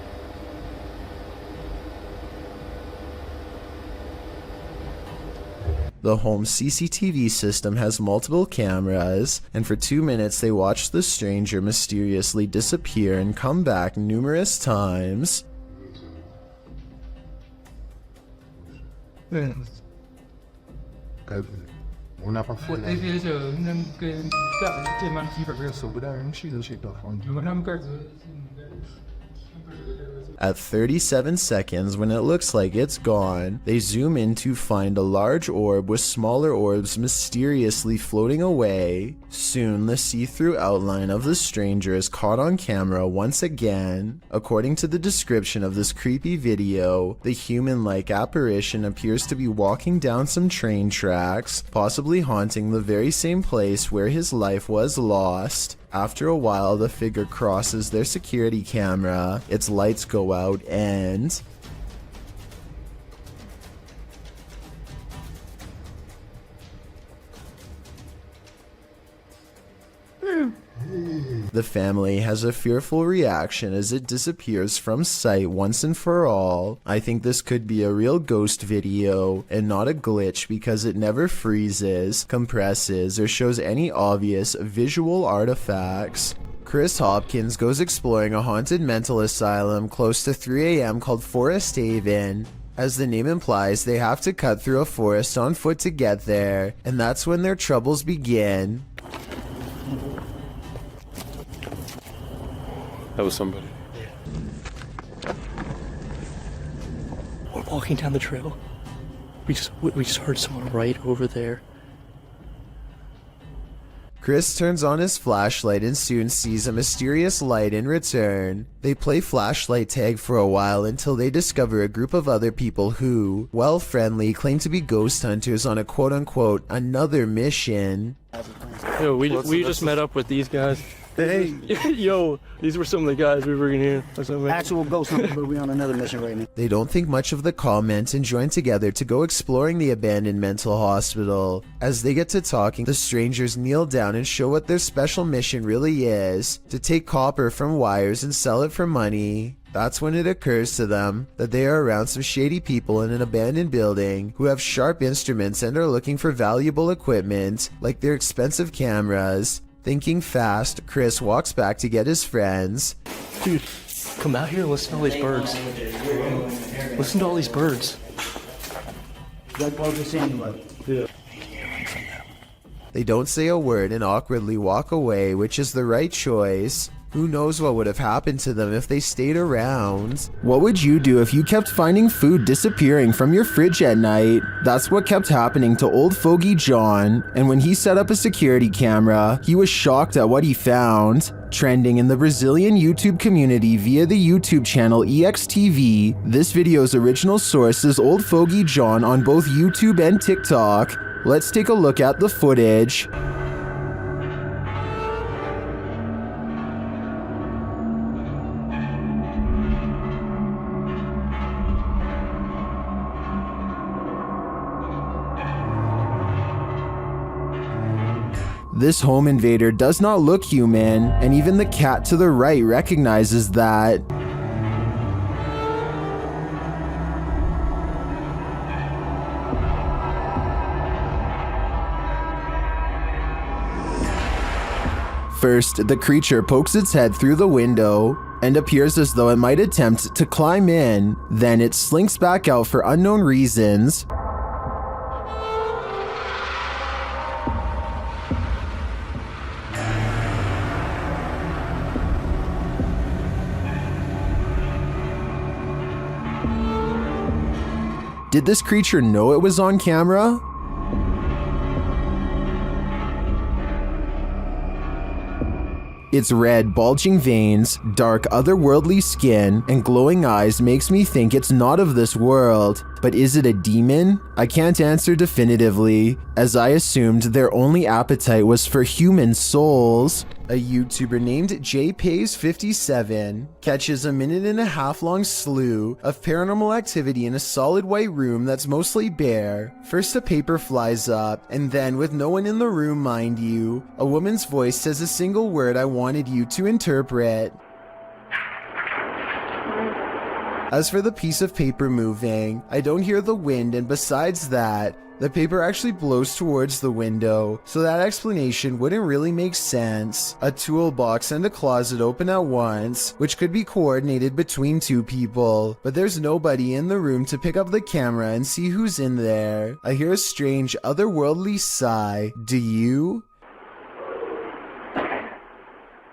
The home CCTV system has multiple cameras, and for 2 minutes they watch the stranger mysteriously disappear and come back numerous times. At 37 seconds, when it looks like it's gone, they zoom in to find a large orb with smaller orbs mysteriously floating away. Soon, the see-through outline of the stranger is caught on camera once again. According to the description of this creepy video, the human-like apparition appears to be walking down some train tracks, possibly haunting the very same place where his life was lost. After a while, the figure crosses their security camera, its lights go out, and the family has a fearful reaction as it disappears from sight once and for all. I think this could be a real ghost video and not a glitch because it never freezes, compresses, or shows any obvious visual artifacts. Chris Hopkins goes exploring a haunted mental asylum close to 3 a.m. called Forest Haven. As the name implies, they have to cut through a forest on foot to get there, and that's when their troubles begin. That was somebody. We're walking down the trail. We just heard someone right over there. Chris turns on his flashlight and soon sees a mysterious light in return. They play flashlight tag for a while until they discover a group of other people who, while friendly, claim to be ghost hunters on a quote-unquote another mission. Yo, we just met up with these guys. Hey, yo, these were some of the guys we were in here. Actual ghost hunter, but we on another mission right now. They don't think much of the comment and join together to go exploring the abandoned mental hospital. As they get to talking, the strangers kneel down and show what their special mission really is: to take copper from wires and sell it for money. That's when it occurs to them that they are around some shady people in an abandoned building who have sharp instruments and are looking for valuable equipment, like their expensive cameras. Thinking fast, Chris walks back to get his friends. Dude, Come out here and listen to all these birds. Listen to all these birds. They don't say a word and awkwardly walk away, which is the right choice. Who knows what would have happened to them if they stayed around? What would you do if you kept finding food disappearing from your fridge at night? That's what kept happening to old fogey John, and when he set up a security camera, he was shocked at what he found. Trending in the Brazilian YouTube community via the YouTube channel EXTV, this video's original source is old fogey John on both YouTube and TikTok. Let's take a look at the footage. This home invader does not look human, and even the cat to the right recognizes that. First, the creature pokes its head through the window and appears as though it might attempt to climb in. Then it slinks back out for unknown reasons. Did this creature know it was on camera? Its red, bulging veins, dark, otherworldly skin, and glowing eyes makes me think it's not of this world. But is it a demon? I can't answer definitively, as I assumed their only appetite was for human souls. A YouTuber named JPays57 catches a 1.5-minute long slew of paranormal activity in a solid white room that's mostly bare. First a paper flies up, and then, with no one in the room mind you, a woman's voice says a single word I wanted you to interpret. As for the piece of paper moving, I don't hear the wind, and besides that, the paper actually blows towards the window, so that explanation wouldn't really make sense. A toolbox and a closet open at once, which could be coordinated between two people, but there's nobody in the room to pick up the camera and see who's in there. I hear a strange, otherworldly sigh. Do you?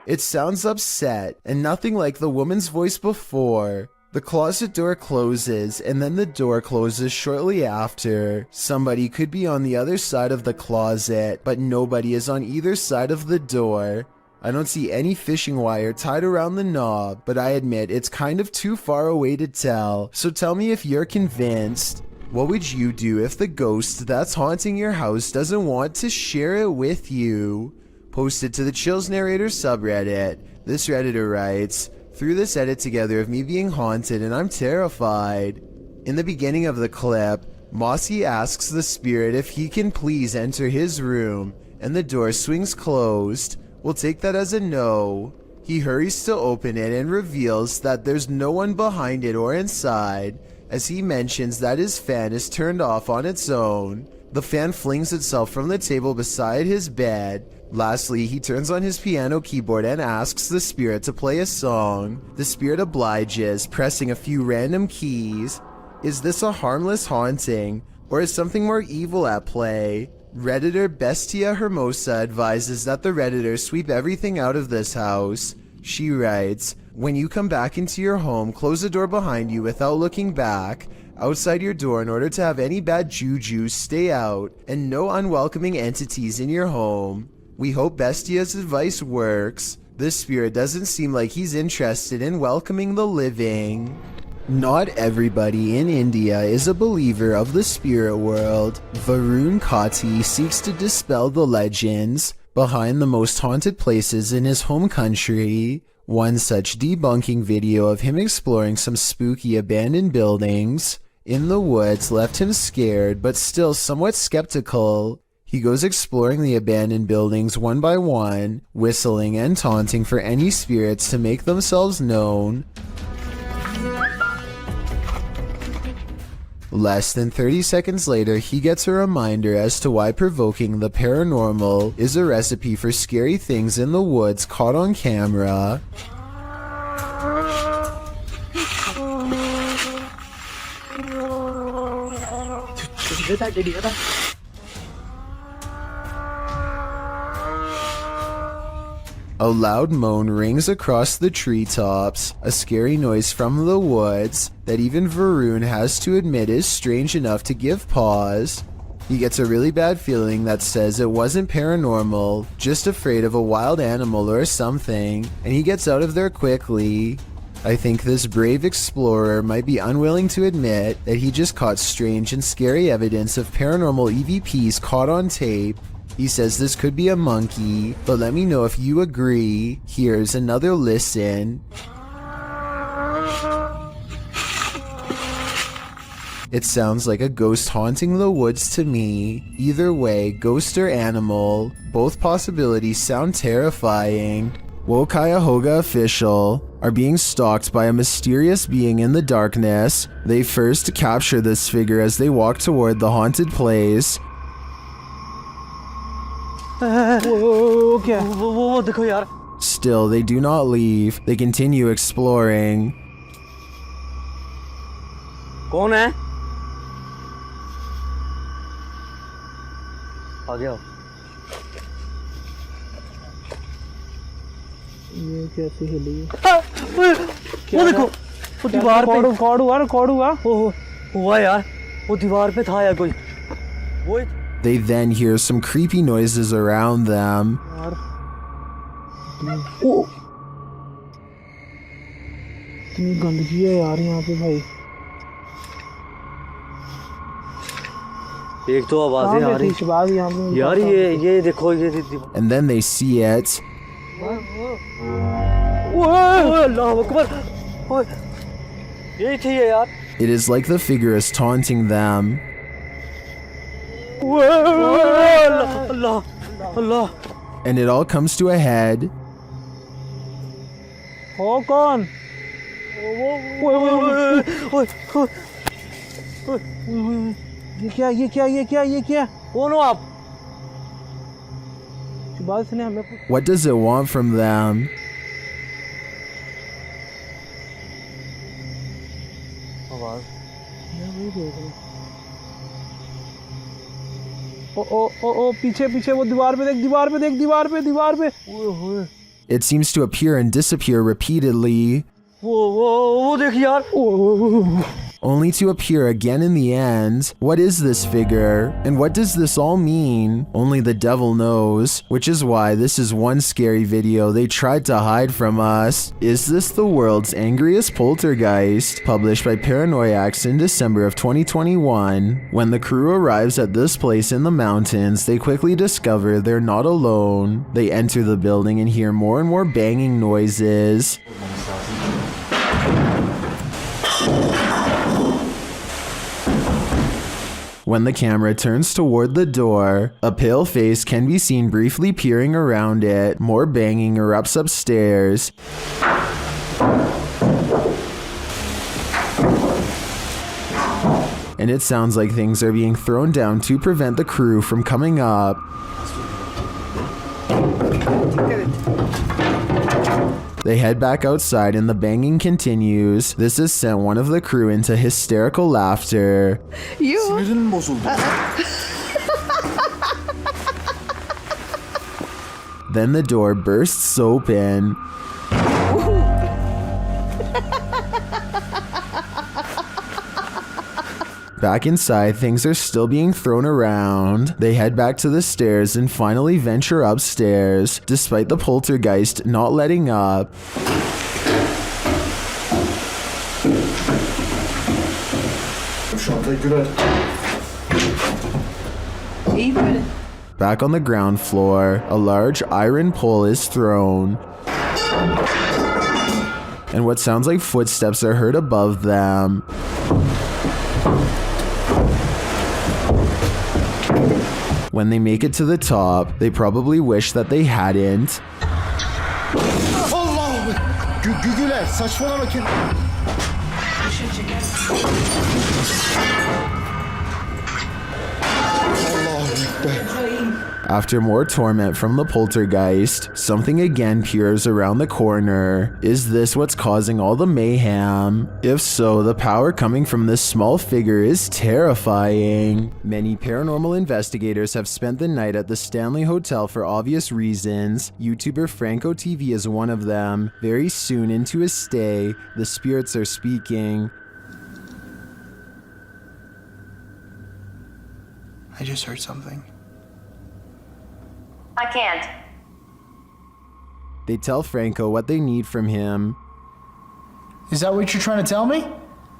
It sounds upset, and nothing like the woman's voice before. The closet door closes, and then the door closes shortly after. Somebody could be on the other side of the closet, but nobody is on either side of the door. I don't see any fishing wire tied around the knob, but I admit it's kind of too far away to tell, so tell me if you're convinced. What would you do if the ghost that's haunting your house doesn't want to share it with you? Post it to the Chills Narrator subreddit. This Redditor writes, "Threw this edit together of me being haunted and I'm terrified." In the beginning of the clip, Mossy asks the spirit if he can please enter his room, and the door swings closed. We'll take that as a no. He hurries to open it and reveals that there's no one behind it or inside, as he mentions that his fan is turned off on its own. The fan flings itself from the table beside his bed. Lastly, he turns on his piano keyboard and asks the spirit to play a song. The spirit obliges, pressing a few random keys. Is this a harmless haunting, or is something more evil at play? Redditor Bestia Hermosa advises that the Redditor sweep everything out of this house. She writes, "When you come back into your home, close the door behind you without looking back. Outside your door in order to have any bad juju stay out, and no unwelcoming entities in your home." We hope Bestia's advice works. This spirit doesn't seem like he's interested in welcoming the living. Not everybody in India is a believer of the spirit world. Varun Kati seeks to dispel the legends behind the most haunted places in his home country. One such debunking video of him exploring some spooky abandoned buildings in the woods left him scared but still somewhat skeptical. He goes exploring the abandoned buildings one by one, whistling and taunting for any spirits to make themselves known. Less than 30 seconds later, he gets a reminder as to why provoking the paranormal is a recipe for scary things in the woods caught on camera. A loud moan rings across the treetops, a scary noise from the woods that even Varun has to admit is strange enough to give pause. He gets a really bad feeling that says it wasn't paranormal, just afraid of a wild animal or something, and he gets out of there quickly. I think this brave explorer might be unwilling to admit that he just caught strange and scary evidence of paranormal EVPs caught on tape. He says this could be a monkey, but let me know if you agree. Here's another listen. It sounds like a ghost haunting the woods to me. Either way, ghost or animal, both possibilities sound terrifying. Cuyahoga official are being stalked by a mysterious being in the darkness. They first capture this figure as they walk toward the haunted place. Still, they do not leave. They continue exploring. कौन है? आ गया। ये कैसे हिली? वो देखो, वो दीवार पे रिकॉर्ड हुआ। हुआ यार, वो दीवार पे था या कोई? वो They then hear some creepy noises around them. इतनी गंदगी है यार यहाँ पे भाई। एक तो आवाजें आ रही यार, ये देखो ये। And then they see it. अल्लाह अकबर, यही थी यार। It is like the figure is taunting them. Allah, Allah. And it all comes to a head. हो कौन? ये क्या? कौन हो आप? What does it want from them? ओ पीछे वो दीवार पे। It seems to appear and disappear repeatedly. वो देख यार। Only to appear again in the end. What is this figure? And what does this all mean? Only the devil knows, which is why this is one scary video they tried to hide from us. Is this the world's angriest poltergeist? Published by Paranoiacs in December of 2021. When the crew arrives at this place in the mountains, they quickly discover they're not alone. They enter the building and hear more and more banging noises. When the camera turns toward the door, a pale face can be seen briefly peering around it. More banging erupts upstairs. And it sounds like things are being thrown down to prevent the crew from coming up. They head back outside and the banging continues. This has sent one of the crew into hysterical laughter. Then the door bursts open. Back inside, things are still being thrown around. They head back to the stairs and finally venture upstairs, despite the poltergeist not letting up. Back on the ground floor, a large iron pole is thrown. And what sounds like footsteps are heard above them. When they make it to the top, they probably wish that they hadn't. After more torment from the poltergeist, something again peers around the corner. Is this what's causing all the mayhem? If so, the power coming from this small figure is terrifying. Many paranormal investigators have spent the night at the Stanley Hotel for obvious reasons. YouTuber Franco TV is one of them. Very soon into his stay, the spirits are speaking. I just heard something. I can't. They tell Franco what they need from him. Is that what you're trying to tell me?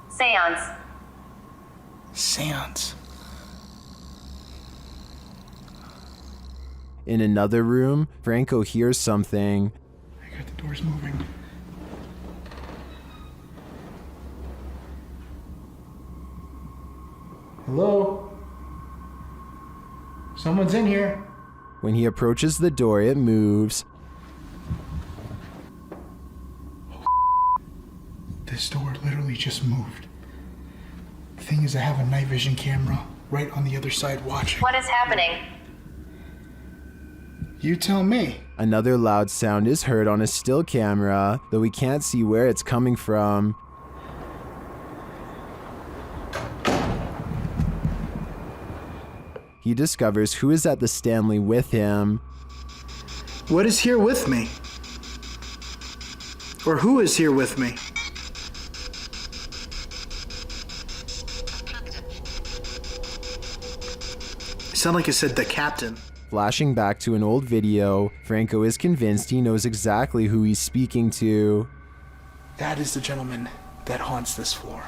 Seance. Seance. In another room, Franco hears something. I got the doors moving. Hello? Someone's in here. When he approaches the door, it moves. This door literally just moved. The thing is, I have a night vision camera right on the other side watching. What is happening? You tell me. Another loud sound is heard on a still camera, though we can't see where it's coming from. He discovers who is at the Stanley with him. What is here with me? Or who is here with me? It sounded like it said the captain. Flashing back to an old video, Franco is convinced he knows exactly who he's speaking to. That is the gentleman that haunts this floor.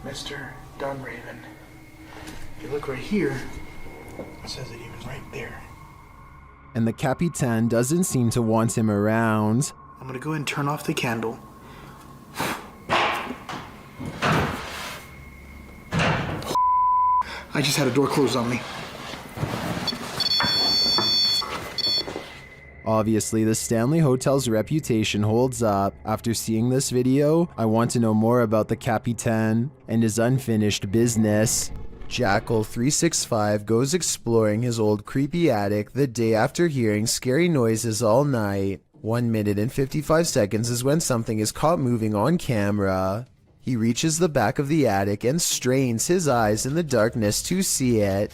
Mr. Dunraven. If you look right here, it says it even right there. And the Capitan doesn't seem to want him around. I'm gonna go ahead and turn off the candle. I just had a door closed on me. Obviously, the Stanley Hotel's reputation holds up. After seeing this video, I want to know more about the Capitan and his unfinished business. Jackal365 goes exploring his old creepy attic the day after hearing scary noises all night. 1 minute and 55 seconds is when something is caught moving on camera. He reaches the back of the attic and strains his eyes in the darkness to see it.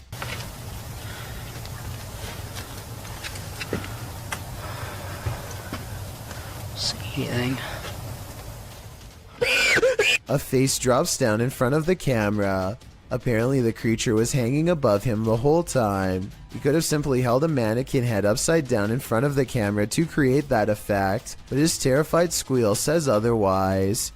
See anything? A face drops down in front of the camera. Apparently the creature was hanging above him the whole time. He could have simply held a mannequin head upside down in front of the camera to create that effect, but his terrified squeal says otherwise.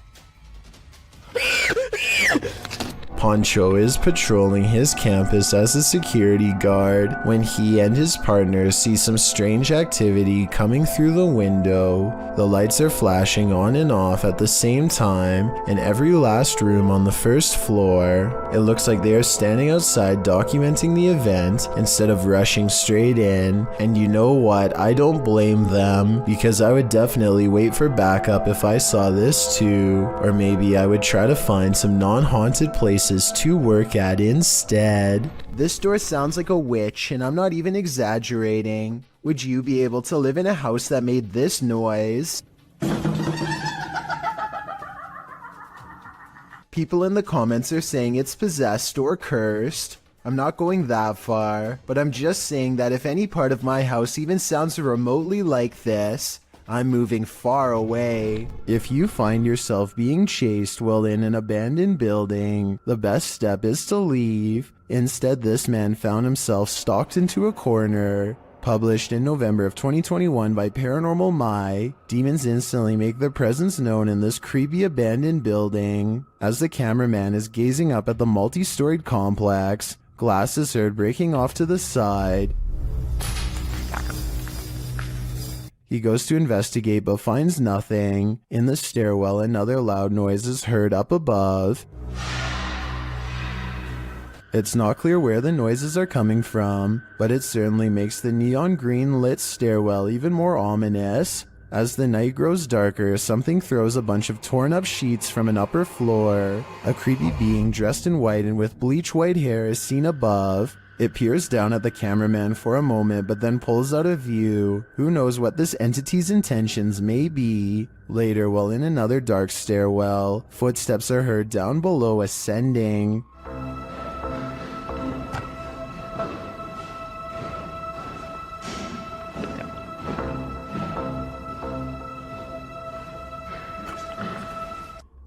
Poncho is patrolling his campus as a security guard when he and his partner see some strange activity coming through the window. The lights are flashing on and off at the same time in every last room on the first floor. It looks like they are standing outside documenting the event instead of rushing straight in, and you know what, I don't blame them, because I would definitely wait for backup if I saw this too, or maybe I would try to find some non-haunted places to work at instead. This door sounds like a witch, and I'm not even exaggerating. Would you be able to live in a house that made this noise? People in the comments are saying it's possessed or cursed. I'm not going that far, but I'm just saying that if any part of my house even sounds remotely like this, I'm moving far away. If you find yourself being chased while in an abandoned building, the best step is to leave. Instead, this man found himself stalked into a corner. Published in November of 2021 by Paranormal My, demons instantly make their presence known in this creepy abandoned building. As the cameraman is gazing up at the multi-storied complex, glass is heard breaking off to the side. He goes to investigate but finds nothing. In the stairwell, another loud noise is heard up above. It's not clear where the noises are coming from, but it certainly makes the neon green lit stairwell even more ominous. As the night grows darker, something throws a bunch of torn up sheets from an upper floor. A creepy being dressed in white and with bleach white hair is seen above. It peers down at the cameraman for a moment, but then pulls out of view. Who knows what this entity's intentions may be? Later, while in another dark stairwell, footsteps are heard down below ascending.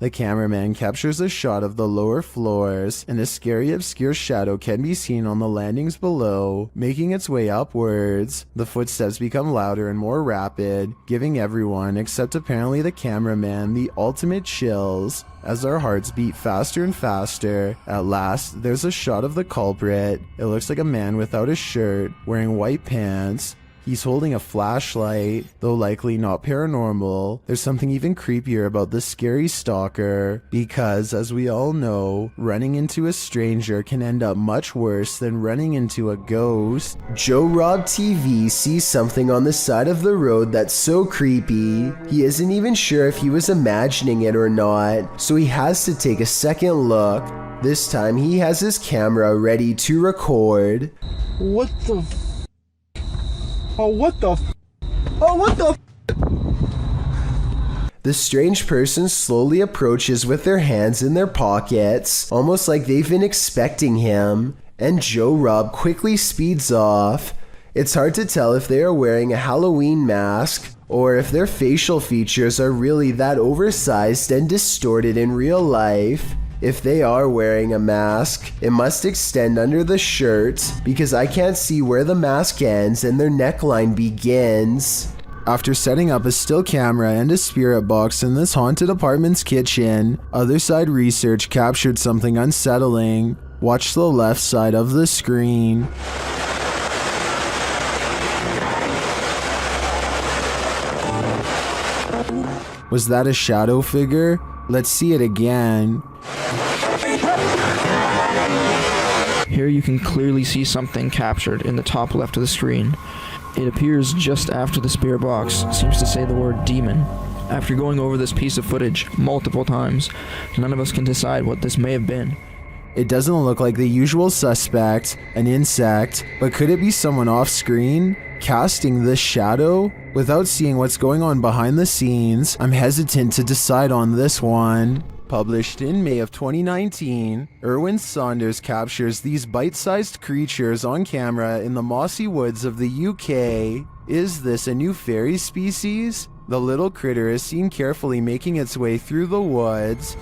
The cameraman captures a shot of the lower floors, and a scary obscure shadow can be seen on the landings below, making its way upwards. The footsteps become louder and more rapid, giving everyone, except apparently the cameraman, the ultimate chills. As our hearts beat faster and faster, at last, there's a shot of the culprit. It looks like a man without a shirt, wearing white pants. He's holding a flashlight, though likely not paranormal. There's something even creepier about this scary stalker, because as we all know, running into a stranger can end up much worse than running into a ghost. Joe Rob TV sees something on the side of the road that's so creepy, he isn't even sure if he was imagining it or not, so he has to take a second look. This time he has his camera ready to record. What the Oh, what the Oh, what the The strange person slowly approaches with their hands in their pockets, almost like they've been expecting him, and Joe Rob quickly speeds off. It's hard to tell if they are wearing a Halloween mask, or if their facial features are really that oversized and distorted in real life. If they are wearing a mask, it must extend under the shirt, because I can't see where the mask ends and their neckline begins. After setting up a still camera and a spirit box in this haunted apartment's kitchen, Other Side Research captured something unsettling. Watch the left side of the screen. Was that a shadow figure? Let's see it again. Here you can clearly see something captured in the top left of the screen. It appears just after the spirit box seems to say the word demon. After going over this piece of footage multiple times, none of us can decide what this may have been. It doesn't look like the usual suspect, an insect, but could it be someone off screen, casting this shadow? Without seeing what's going on behind the scenes, I'm hesitant to decide on this one. Published in May of 2019, Erwin Saunders captures these bite-sized creatures on camera in the mossy woods of the UK. Is this a new fairy species? The little critter is seen carefully making its way through the woods.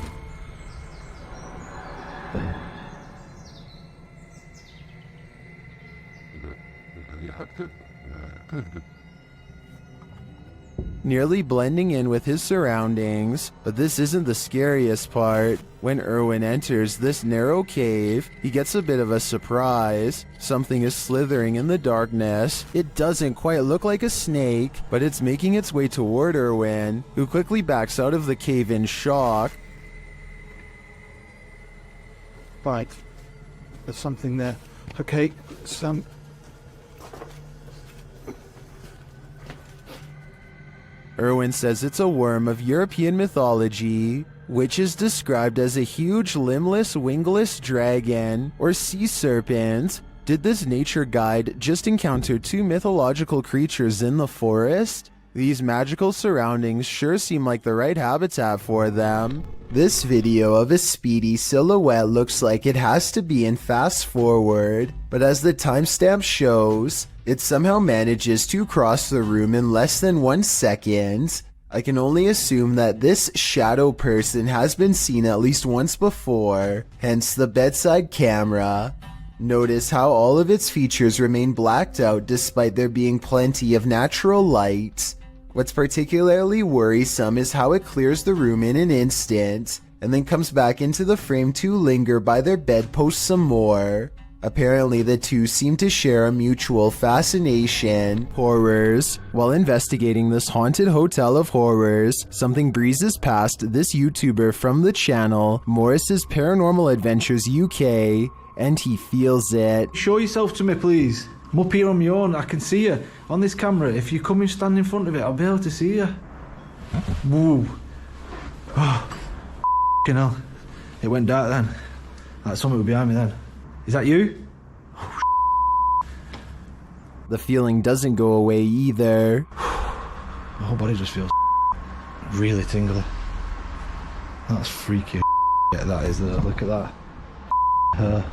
Nearly blending in with his surroundings, but this isn't the scariest part. When Erwin enters this narrow cave, he gets a bit of a surprise. Something is slithering in the darkness. It doesn't quite look like a snake, but it's making its way toward Erwin, who quickly backs out of the cave in shock. Right. There's something there. Okay, Erwin says it's a worm of European mythology, which is described as a huge limbless, wingless dragon or sea serpent. Did this nature guide just encounter two mythological creatures in the forest? These magical surroundings sure seem like the right habitat for them. This video of a speedy silhouette looks like it has to be in fast forward, but as the timestamp shows, it somehow manages to cross the room in less than 1 second. I can only assume that this shadow person has been seen at least once before, hence the bedside camera. Notice how all of its features remain blacked out despite there being plenty of natural light. What's particularly worrisome is how it clears the room in an instant, and then comes back into the frame to linger by their bedpost some more. Apparently the two seem to share a mutual fascination. Horrors. While investigating this haunted hotel of horrors, something breezes past this YouTuber from the channel, Morris's Paranormal Adventures UK, and he feels it. Show yourself to me, please. I'm up here on my own. I can see you on this camera. If you come and stand in front of it, I'll be able to see you. Woo. Oh, f***ing hell. It went dark then. Like something was behind me then. Is that you? Oh, The feeling doesn't go away either. My whole body just feels really tingly. That's freaky. Yeah, that is. Look at that.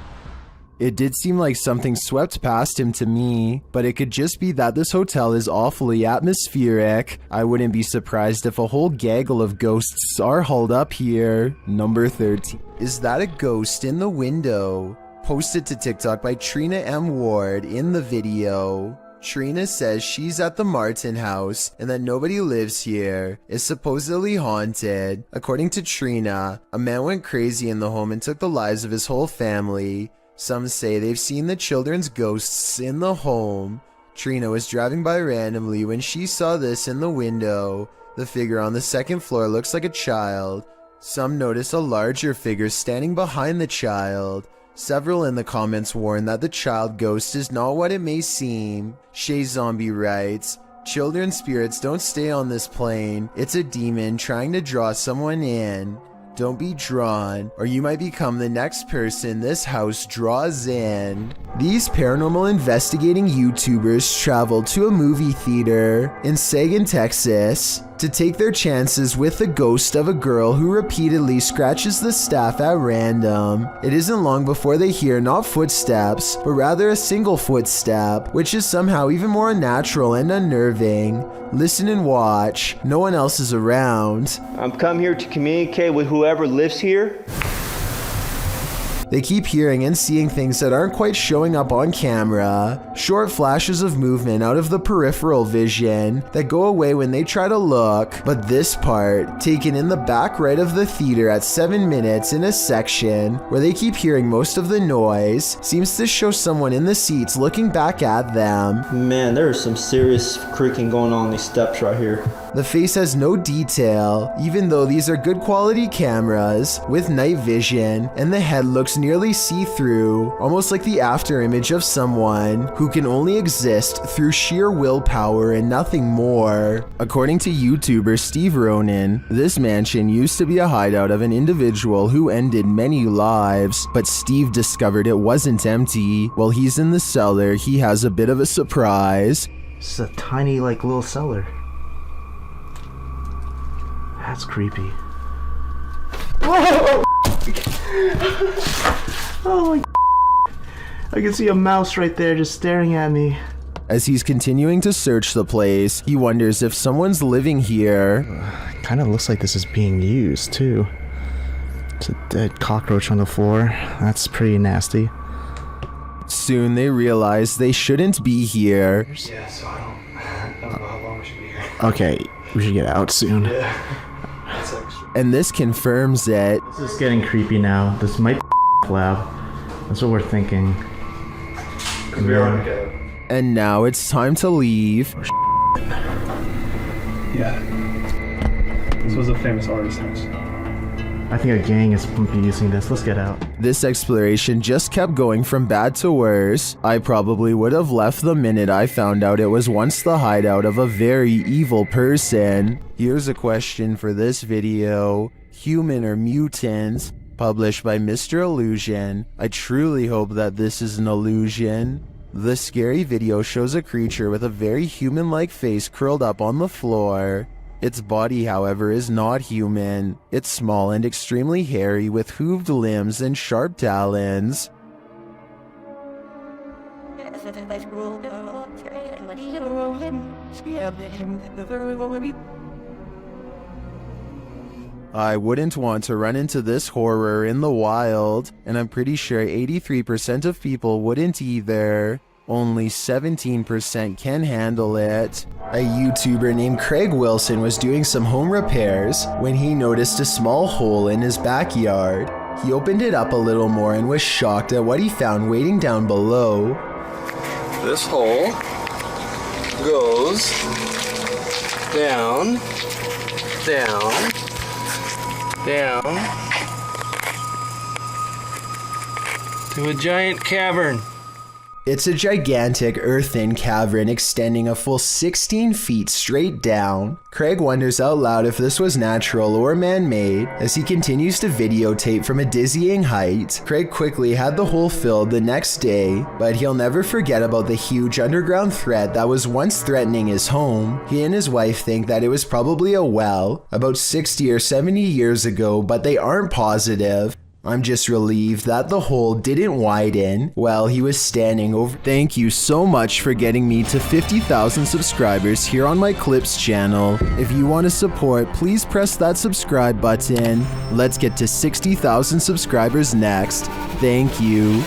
It did seem like something swept past him to me, but it could just be that this hotel is awfully atmospheric. I wouldn't be surprised if a whole gaggle of ghosts are hauled up here. Number 13. Is that a ghost in the window? Posted to TikTok by Trina M. Ward in the video. Trina says she's at the Martin house and that nobody lives here. It's supposedly haunted. According to Trina, a man went crazy in the home and took the lives of his whole family. Some say they've seen the children's ghosts in the home. Trina was driving by randomly when she saw this in the window. The figure on the second floor looks like a child. Some notice a larger figure standing behind the child. Several in the comments warn that the child ghost is not what it may seem. Shay Zombie writes, "Children's spirits don't stay on this plane. It's a demon trying to draw someone in. Don't be drawn, or you might become the next person this house draws in." These paranormal investigating YouTubers traveled to a movie theater in Sagan, Texas, to take their chances with the ghost of a girl who repeatedly scratches the staff at random. It isn't long before they hear not footsteps, but rather a single footstep, which is somehow even more unnatural and unnerving. Listen and watch. No one else is around. I'm come here to communicate with whoever lives here. They keep hearing and seeing things that aren't quite showing up on camera. Short flashes of movement out of the peripheral vision that go away when they try to look. But this part, taken in the back right of the theater at 7 minutes in a section where they keep hearing most of the noise, seems to show someone in the seats looking back at them. Man, there's some serious creaking going on these steps right here. The face has no detail, even though these are good quality cameras with night vision, and the head looks nearly see-through, almost like the after image of someone who can only exist through sheer willpower and nothing more. According to YouTuber Steve Ronan, this mansion used to be a hideout of an individual who ended many lives, but Steve discovered it wasn't empty. While he's in the cellar, he has a bit of a surprise. It's a tiny, little cellar. That's creepy. Whoa! Oh my! I can see a mouse right there just staring at me. As he's continuing to search the place, he wonders if someone's living here. Kind of looks like this is being used too. It's a dead cockroach on the floor. That's pretty nasty. Soon they realize they shouldn't be here. Yeah, so I don't know how long we should be here. Okay, we should get out soon. Yeah. And this confirms it. This is getting creepy now. This might be lab. That's what we're thinking. And now it's time to leave. Yeah. This was a famous artist's house. I think a gang is using this. Let's get out. This exploration just kept going from bad to worse. I probably would have left the minute I found out it was once the hideout of a very evil person. Here's a question for this video. Human or mutant? Published by Mr. Illusion. I truly hope that this is an illusion. The scary video shows a creature with a very human-like face curled up on the floor. Its body, however, is not human. It's small and extremely hairy with hooved limbs and sharp talons. I wouldn't want to run into this horror in the wild, and I'm pretty sure 83% of people wouldn't either. Only 17% can handle it. A YouTuber named Craig Wilson was doing some home repairs when he noticed a small hole in his backyard. He opened it up a little more and was shocked at what he found waiting down below. This hole goes down, down, down to a giant cavern. It's a gigantic earthen cavern extending a full 16 feet straight down. Craig wonders out loud if this was natural or man-made as he continues to videotape from a dizzying height. Craig quickly had the hole filled the next day, but he'll never forget about the huge underground threat that was once threatening his home. He and his wife think that it was probably a well about 60 or 70 years ago, but they aren't positive. I'm just relieved that the hole didn't widen while he was standing over. Thank you so much for getting me to 50,000 subscribers here on my Clips channel. If you want to support, please press that subscribe button. Let's get to 60,000 subscribers next. Thank you.